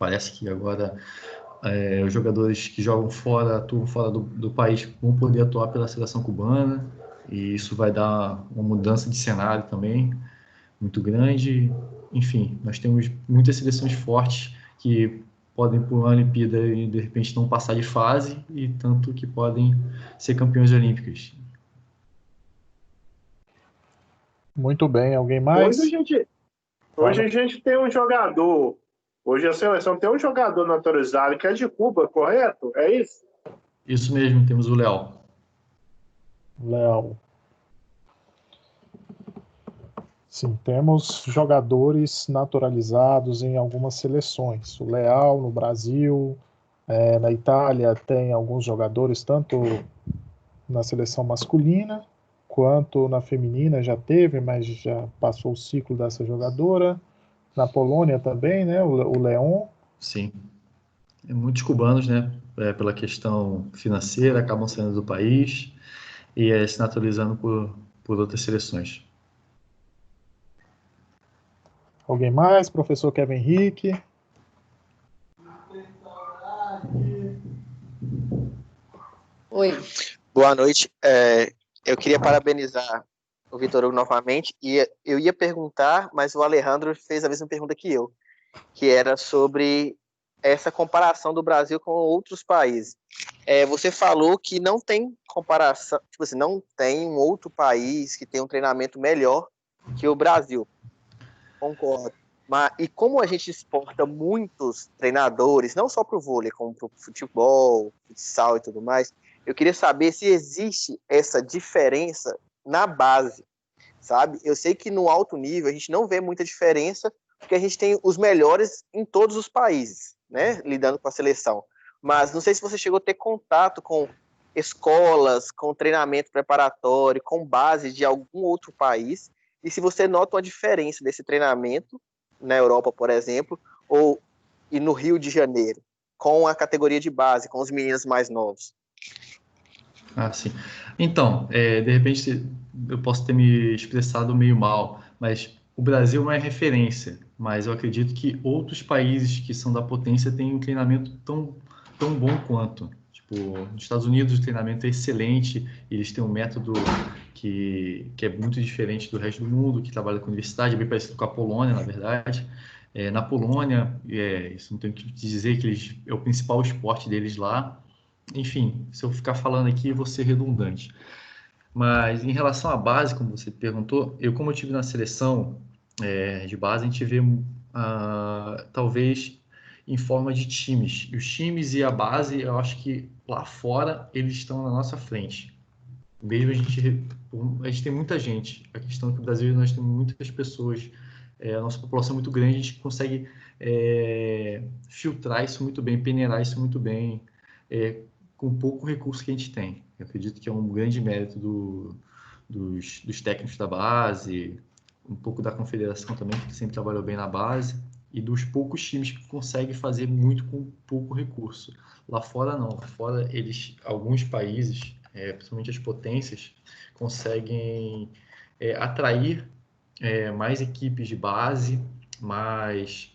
Parece que agora os jogadores que jogam fora, atuam fora do país, vão poder atuar pela seleção cubana, e isso vai dar uma mudança de cenário também muito grande. Enfim, nós temos muitas seleções fortes que podem por uma Olimpíada e de repente não passar de fase, e tanto que podem ser campeões olímpicos. Muito bem, alguém mais? Hoje a gente tem um jogador, hoje a seleção tem um jogador naturalizado que é de Cuba, correto? É isso? Isso mesmo, temos o Léo. Léo. Sim, temos jogadores naturalizados em algumas seleções. O Leal no Brasil, na Itália tem alguns jogadores, tanto na seleção masculina quanto na feminina já teve, mas já passou o ciclo dessa jogadora. Na Polônia também, né? O Leon. Sim. Muitos cubanos, né? Pela questão financeira, acabam saindo do país e se naturalizando por outras seleções. Alguém mais? Professor Kevin Henrique. Oi. Boa noite. Eu queria parabenizar o Vitor Hugo novamente, e eu ia perguntar, mas o Alejandro fez a mesma pergunta que eu, que era sobre essa comparação do Brasil com outros países. Você falou que não tem comparação, tipo assim, não tem um outro país que tem um treinamento melhor que o Brasil. Concordo. E como a gente exporta muitos treinadores, não só para o vôlei, como para o futebol, futsal e tudo mais, eu queria saber se existe essa diferença na base, sabe? Eu sei que no alto nível a gente não vê muita diferença, porque a gente tem os melhores em todos os países, né? Lidando com a seleção. Mas não sei se você chegou a ter contato com escolas, com treinamento preparatório, com base de algum outro país, e se você nota uma diferença desse treinamento na Europa, por exemplo, e no Rio de Janeiro, com a categoria de base, com os meninos mais novos. Ah, sim. Então, de repente eu posso ter me expressado meio mal, mas o Brasil não é referência, mas eu acredito que outros países que são da potência têm um treinamento tão bom quanto. Tipo, nos Estados Unidos o treinamento é excelente, eles têm um método que é muito diferente do resto do mundo, que trabalha com universidade, é bem parecido com a Polônia, na verdade. Na Polônia, isso não tenho que dizer que é o principal esporte deles lá. Enfim, se eu ficar falando aqui, eu vou ser redundante. Mas em relação à base, como você perguntou, como eu tive na seleção de base, a gente vê talvez em forma de times. E os times e a base, eu acho que lá fora eles estão na nossa frente. Mesmo a gente tem muita gente. A questão é que no Brasil nós temos muitas pessoas, a nossa população é muito grande, a gente consegue filtrar isso muito bem, peneirar isso muito bem, com pouco recurso que a gente tem. Eu acredito que é um grande mérito dos técnicos da base, um pouco da confederação também, que sempre trabalhou bem na base, e dos poucos times que conseguem fazer muito com pouco recurso. Lá fora não. Lá fora alguns países, principalmente as potências, conseguem atrair mais equipes de base, mais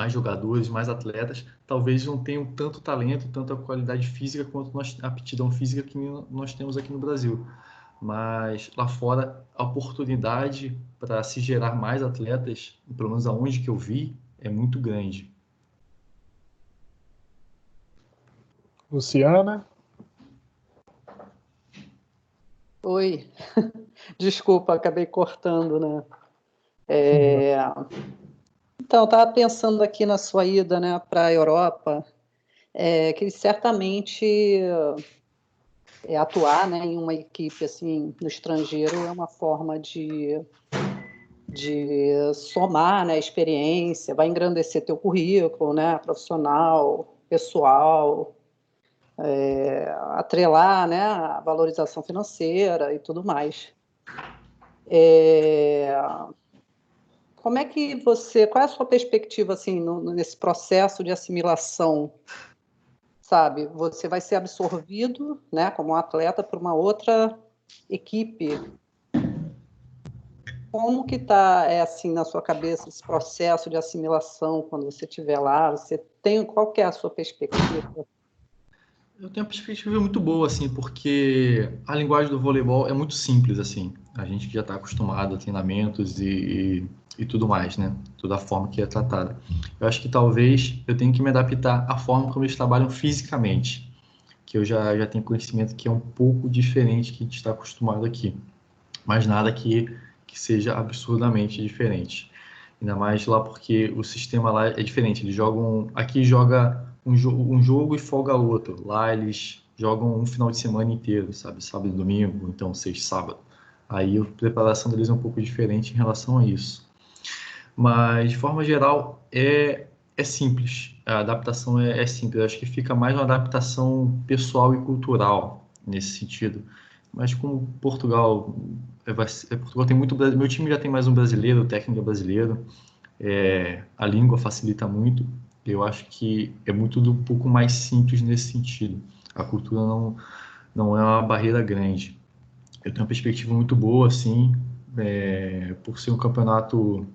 jogadores, mais atletas. Talvez não tenham tanto talento, tanta qualidade física quanto a aptidão física que nós temos aqui no Brasil. Mas lá fora, a oportunidade para se gerar mais atletas, pelo menos aonde que eu vi, é muito grande. Luciana? Oi. Desculpa, acabei cortando, né? Então, eu estava pensando aqui na sua ida, né, para a Europa, que certamente atuar, né, em uma equipe assim no estrangeiro é uma forma de somar, né, experiência, vai engrandecer teu currículo, né, profissional, pessoal, atrelar, né, a valorização financeira e tudo mais. Como é que qual é a sua perspectiva assim nesse processo de assimilação? Sabe, você vai ser absorvido, né, como um atleta por uma outra equipe. Como que está assim na sua cabeça esse processo de assimilação quando você estiver lá? Qual que é a sua perspectiva? Eu tenho uma perspectiva muito boa, assim, porque a linguagem do voleibol é muito simples, assim. A gente que já está acostumado a treinamentos e tudo mais, né? Toda a forma que é tratada. Eu acho que talvez eu tenha que me adaptar à forma como eles trabalham fisicamente, que eu já tenho conhecimento que é um pouco diferente do que a gente está acostumado aqui. Mas nada que seja absurdamente diferente. Ainda mais lá porque o sistema lá é diferente. Eles jogam... Aqui joga um jogo e folga outro. Lá eles jogam um final de semana inteiro, sabe? Sábado e domingo, então sexta, sábado. Aí a preparação deles é um pouco diferente em relação a isso. Mas, de forma geral, é simples. A adaptação é simples. Eu acho que fica mais uma adaptação pessoal e cultural nesse sentido. Mas como Portugal... Portugal tem muito... Meu time já tem mais um brasileiro, o técnico é brasileiro. A língua facilita muito. Eu acho que é muito um pouco mais simples nesse sentido. A cultura não é uma barreira grande. Eu tenho uma perspectiva muito boa, assim, por ser um campeonato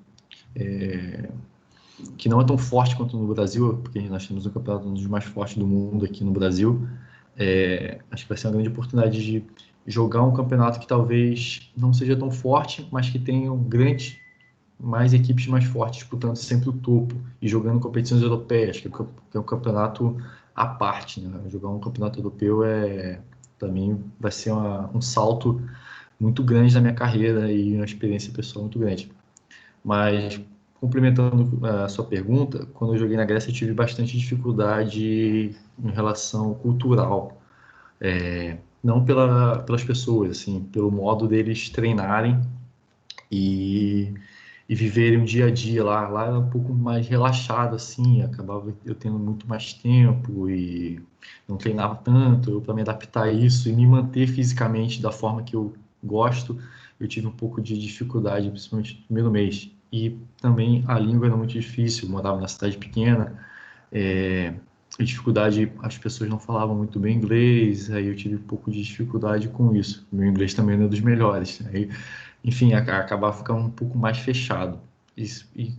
que não é tão forte quanto no Brasil, porque nós temos um campeonato um dos mais fortes do mundo aqui no Brasil. Acho que vai ser uma grande oportunidade de jogar um campeonato que talvez não seja tão forte, mas que tenha mais equipes mais fortes disputando sempre o topo e jogando competições europeias, que é um campeonato à parte, né? Jogar um campeonato europeu para mim vai ser um salto muito grande na minha carreira e uma experiência pessoal muito grande. Mas, complementando a sua pergunta, quando eu joguei na Grécia eu tive bastante dificuldade em relação cultural. Não pelas pessoas, assim, pelo modo deles treinarem e viverem o dia a dia lá. Lá era um pouco mais relaxado, assim, acabava eu tendo muito mais tempo e não treinava tanto. Para me adaptar a isso e me manter fisicamente da forma que eu gosto, eu tive um pouco de dificuldade, principalmente no primeiro mês. E também a língua era muito difícil, eu morava na cidade pequena, dificuldade, as pessoas não falavam muito bem inglês, aí eu tive um pouco de dificuldade com isso. Meu inglês também não é dos melhores. Aí, enfim, acabava ficando um pouco mais fechado.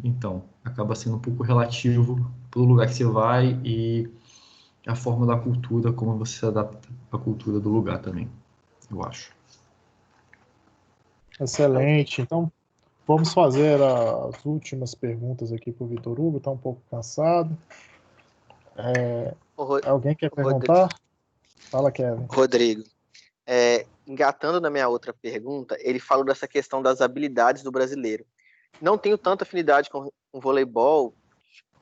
Então, acaba sendo um pouco relativo para o lugar que você vai e a forma da cultura, como você se adapta à cultura do lugar também, eu acho. Excelente. Então, vamos fazer as últimas perguntas aqui para o Vitor Hugo, está um pouco cansado. Alguém quer perguntar? Fala, Kevin. Rodrigo, engatando na minha outra pergunta, ele falou dessa questão das habilidades do brasileiro. Não tenho tanta afinidade com o voleibol,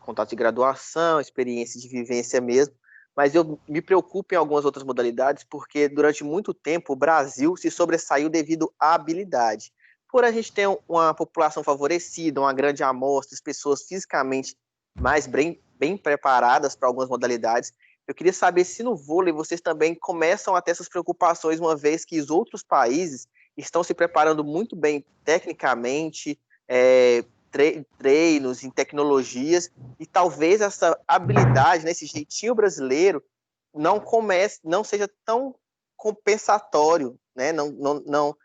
contato de graduação, experiência de vivência mesmo, mas eu me preocupo em algumas outras modalidades porque durante muito tempo o Brasil se sobressaiu devido à habilidade. Por a gente ter uma população favorecida, uma grande amostra, as pessoas fisicamente mais bem preparadas para algumas modalidades, eu queria saber se no vôlei vocês também começam a ter essas preocupações, uma vez que os outros países estão se preparando muito bem tecnicamente, treinos, em tecnologias, e talvez essa habilidade, né, esse jeitinho brasileiro, não seja tão compensatório, né? Não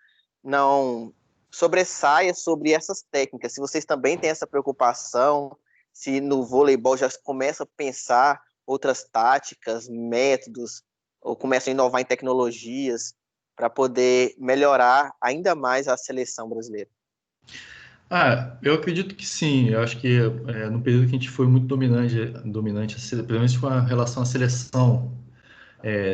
sobressaia sobre essas técnicas. Se vocês também têm essa preocupação, se no voleibol já começa a pensar outras táticas, métodos, ou começam a inovar em tecnologias para poder melhorar ainda mais a seleção brasileira. Eu acredito que sim. Eu acho que no período que a gente foi muito dominante, pelo menos com a relação à seleção,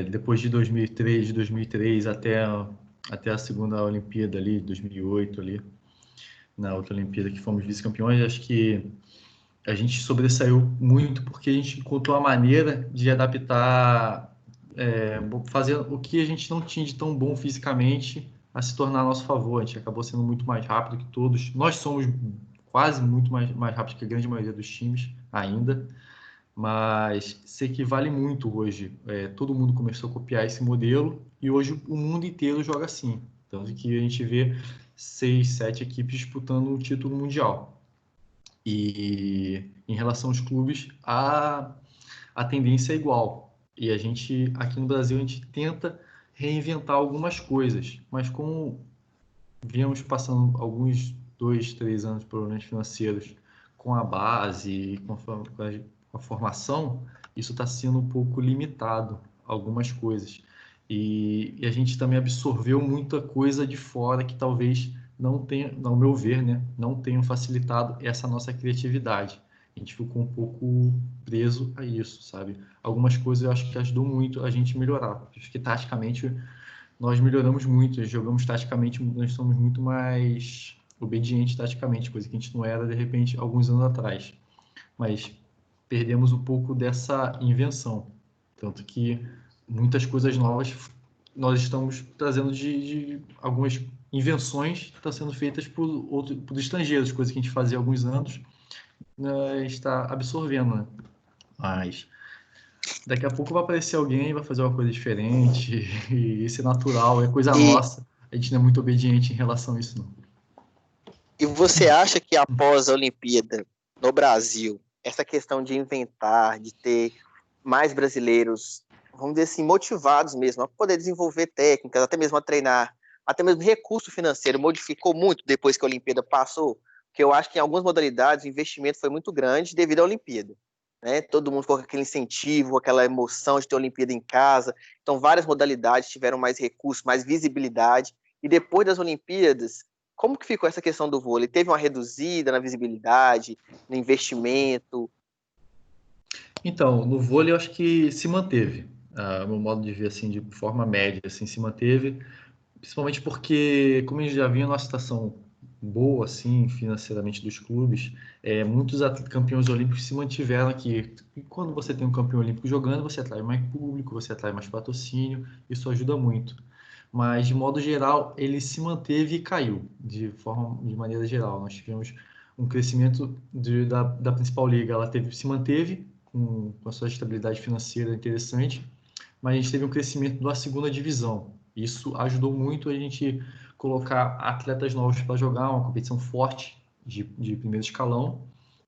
depois de 2003 até a segunda Olimpíada ali, 2008 ali, na outra Olimpíada que fomos vice-campeões, acho que a gente sobressaiu muito porque a gente encontrou a maneira de adaptar, fazer o que a gente não tinha de tão bom fisicamente a se tornar a nosso favor. A gente acabou sendo muito mais rápido que todos. Nós somos quase muito mais rápidos que a grande maioria dos times ainda, mas se equivale muito hoje. Todo mundo começou a copiar esse modelo e hoje o mundo inteiro joga assim. Tanto que a gente vê 6, 7 equipes disputando o título mundial. E em relação aos clubes, a tendência é igual. E a gente, aqui no Brasil, a gente tenta reinventar algumas coisas, mas como viemos passando alguns 2, 3 anos de problemas financeiros com a base, com a formação, isso está sendo um pouco limitado, algumas coisas. E a gente também absorveu muita coisa de fora que talvez não tenha, ao meu ver, né, não tenham facilitado essa nossa criatividade. A gente ficou um pouco preso a isso, sabe? Algumas coisas eu acho que ajudou muito a gente melhorar. Acho que taticamente nós melhoramos muito, jogamos taticamente, nós somos muito mais obedientes taticamente, coisa que a gente não era, de repente, alguns anos atrás. Mas perdemos um pouco dessa invenção. Tanto que muitas coisas novas nós estamos trazendo de algumas invenções que estão sendo feitas por estrangeiros, coisa que a gente fazia há alguns anos, está absorvendo, né? Mas daqui a pouco vai aparecer alguém, vai fazer uma coisa diferente, e isso é natural, é coisa nossa. A gente não é muito obediente em relação a isso, não. E você acha que após a Olimpíada, no Brasil, essa questão de inventar, de ter mais brasileiros, vamos dizer assim, motivados mesmo, a poder desenvolver técnicas, até mesmo a treinar, até mesmo recurso financeiro, modificou muito depois que a Olimpíada passou? Porque eu acho que em algumas modalidades o investimento foi muito grande devido à Olimpíada. Né? Todo mundo com aquele incentivo, aquela emoção de ter a Olimpíada em casa. Então, várias modalidades tiveram mais recursos, mais visibilidade. E depois das Olimpíadas, como que ficou essa questão do vôlei? Teve uma reduzida na visibilidade, no investimento? Então, no vôlei eu acho que se manteve. Meu modo de ver, assim, de forma média, assim, se manteve. Principalmente porque, como a gente já viu, a nossa situação boa, assim, financeiramente dos clubes, muitos campeões olímpicos se mantiveram aqui. E quando você tem um campeão olímpico jogando, você atrai mais público, você atrai mais patrocínio, isso ajuda muito. Mas, de modo geral, ele se manteve e caiu, de maneira geral. Nós tivemos um crescimento da principal liga, ela se manteve com a sua estabilidade financeira interessante, mas a gente teve um crescimento da segunda divisão. Isso ajudou muito a gente colocar atletas novos para jogar uma competição forte de primeiro escalão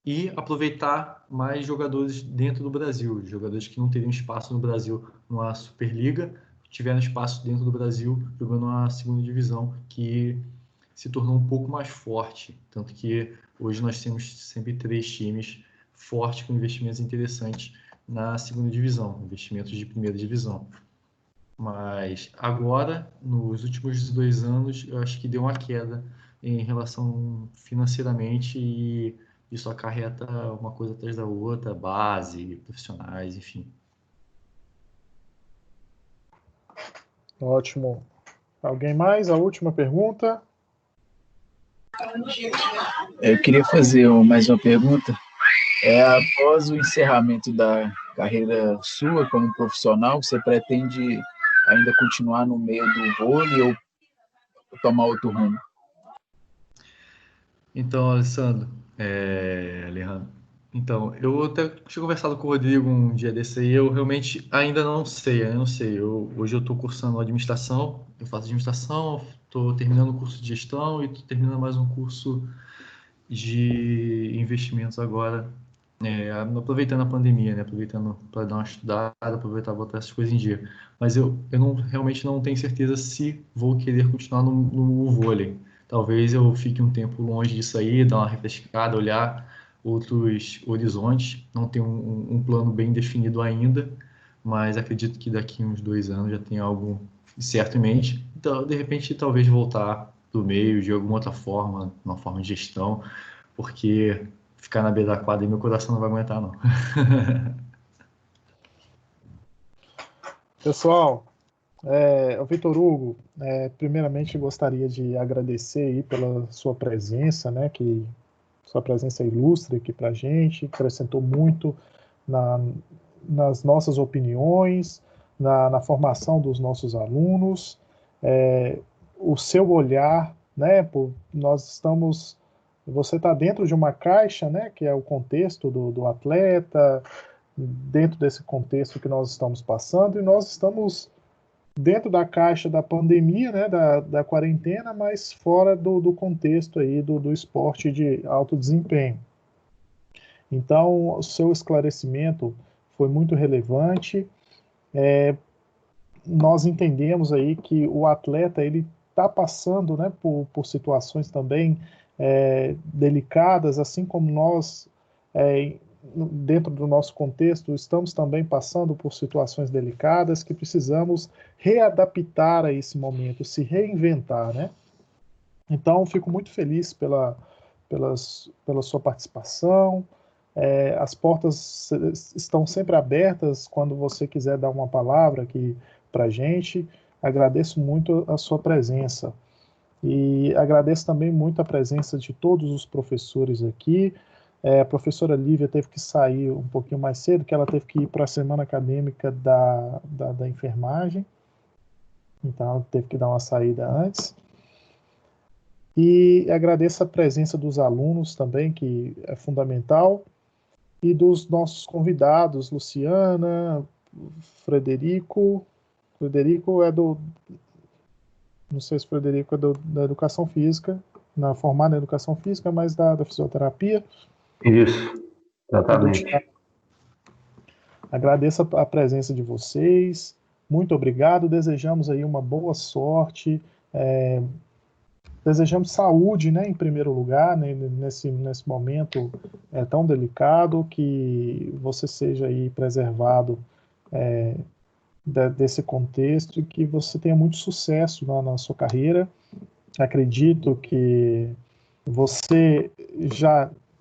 e aproveitar mais jogadores dentro do Brasil, jogadores que não teriam espaço no Brasil numa Superliga, tiveram espaço dentro do Brasil jogando uma segunda divisão, que se tornou um pouco mais forte. Tanto que hoje nós temos sempre 3 times fortes com investimentos interessantes na segunda divisão, investimentos de primeira divisão. Mas agora, nos últimos 2 anos, eu acho que deu uma queda em relação financeiramente e isso acarreta uma coisa atrás da outra, base, profissionais, enfim. Ótimo. Alguém mais? A última pergunta? Eu queria fazer mais uma pergunta. Após o encerramento da carreira sua como profissional, você pretende ainda continuar no meio do vôlei ou tomar outro rumo? Então, Alessandro, Alejandro, então, eu até tinha conversado com o Rodrigo um dia desse aí, eu realmente ainda não sei. Hoje eu estou cursando administração, eu faço administração, estou terminando o curso de gestão e estou terminando mais um curso de investimentos agora, aproveitando a pandemia, né? Aproveitando para dar uma estudada, aproveitar botar essas coisas em dia. Mas eu realmente não tenho certeza se vou querer continuar no vôlei. Talvez eu fique um tempo longe disso aí, dar uma refrescada, olhar outros horizontes. Não tenho um plano bem definido ainda, mas acredito que daqui uns 2 anos já tenha algo certo em mente. Então, de repente, talvez voltar do meio de alguma outra forma, uma forma de gestão, porque ficar na beira da quadra e meu coração não vai aguentar, não. Pessoal, o Vitor Hugo, primeiramente gostaria de agradecer aí pela sua presença, né, que sua presença ilustre aqui para a gente, acrescentou muito nas nossas opiniões, na formação dos nossos alunos, o seu olhar, né? Você está dentro de uma caixa, né? Que é o contexto do atleta, dentro desse contexto que nós estamos passando, e nós estamos dentro da caixa da pandemia, né? Da quarentena, mas fora do contexto aí do esporte de alto desempenho. Então, o seu esclarecimento foi muito relevante. Nós entendemos aí que o atleta ele está passando, né, por situações também delicadas, assim como nós, dentro do nosso contexto, estamos também passando por situações delicadas que precisamos readaptar a esse momento, se reinventar, né? Então, fico muito feliz pela sua participação. As portas estão sempre abertas quando você quiser dar uma palavra aqui para a gente. Agradeço muito a sua presença. E agradeço também muito a presença de todos os professores aqui. A professora Lívia teve que sair um pouquinho mais cedo, que ela teve que ir para a semana acadêmica da enfermagem. Então, ela teve que dar uma saída antes. E agradeço a presença dos alunos também, que é fundamental, e dos nossos convidados, Luciana, Frederico. Frederico é não sei se o Frederico é da Educação Física, formado em Educação Física, mas da Fisioterapia. Isso, exatamente. Agradeço a presença de vocês, muito obrigado, desejamos aí uma boa sorte, desejamos saúde, né, em primeiro lugar, né, nesse momento tão delicado, que você seja aí preservado desse contexto e que você tenha muito sucesso na sua carreira. Acredito que você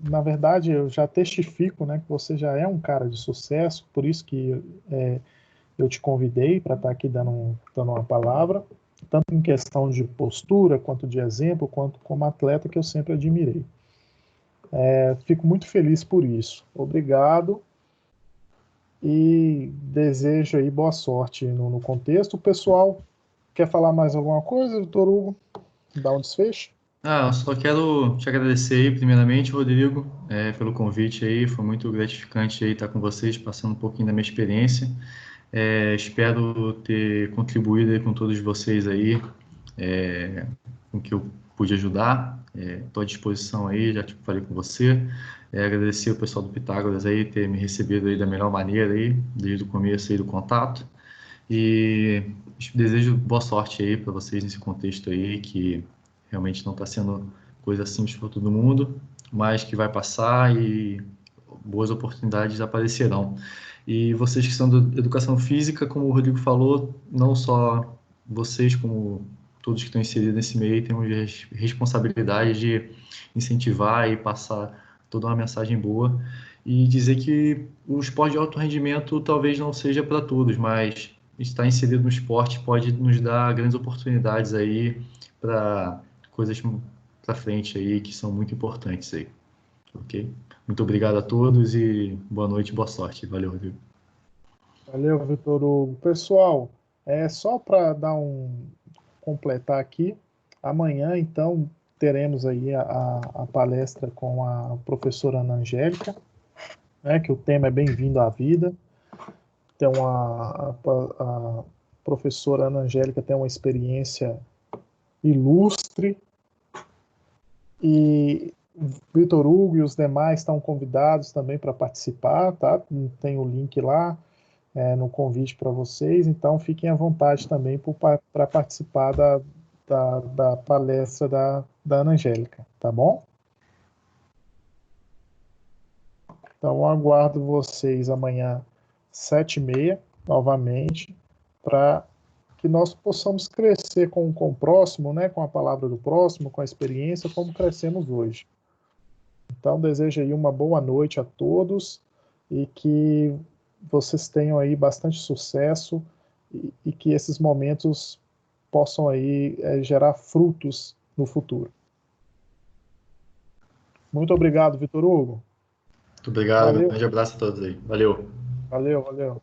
na verdade, eu já testifico, né, que você já é um cara de sucesso, por isso que eu te convidei para estar aqui dando uma palavra, tanto em questão de postura, quanto de exemplo, quanto como atleta, que eu sempre admirei. Fico muito feliz por isso. Obrigado. E desejo aí boa sorte no contexto. O pessoal quer falar mais alguma coisa, doutor Hugo? Dar um desfecho? Eu só quero te agradecer aí, primeiramente, Rodrigo, pelo convite aí. Foi muito gratificante aí estar com vocês, passando um pouquinho da minha experiência. Espero ter contribuído aí com todos vocês aí, com o que eu pude ajudar. Estou à disposição aí, já falei com você. Agradecer o pessoal do Pitágoras aí, ter me recebido aí da melhor maneira aí, desde o começo aí do contato. E desejo boa sorte aí para vocês nesse contexto aí, que realmente não está sendo coisa simples para todo mundo, mas que vai passar e boas oportunidades aparecerão. E vocês que são da educação física, como o Rodrigo falou, não só vocês, como todos que estão inseridos nesse meio, temos responsabilidade de incentivar e passar toda uma mensagem boa e dizer que o esporte de alto rendimento talvez não seja para todos, mas estar inserido no esporte pode nos dar grandes oportunidades aí para coisas para frente aí que são muito importantes aí, ok? Muito obrigado a todos e boa noite, boa sorte. Valeu, Rodrigo. Valeu, Vitor Hugo. Pessoal, só para completar aqui, amanhã, então, teremos aí a palestra com a professora Ana Angélica, né, que o tema é Bem-vindo à Vida. Então, a professora Ana Angélica tem uma experiência ilustre e Vitor Hugo e os demais estão convidados também para participar, tá? Tem o link lá no convite para vocês, então fiquem à vontade também para participar da palestra da Ana Angélica, tá bom? Então, aguardo vocês amanhã, 7h30, novamente, para que nós possamos crescer com o próximo, né, com a palavra do próximo, com a experiência, como crescemos hoje. Então, desejo aí uma boa noite a todos e que vocês tenham aí bastante sucesso e que esses momentos possam aí gerar frutos no futuro. Muito obrigado, Vitor Hugo. Muito obrigado, Valeu. grande abraço a todos aí. Valeu. Valeu, valeu.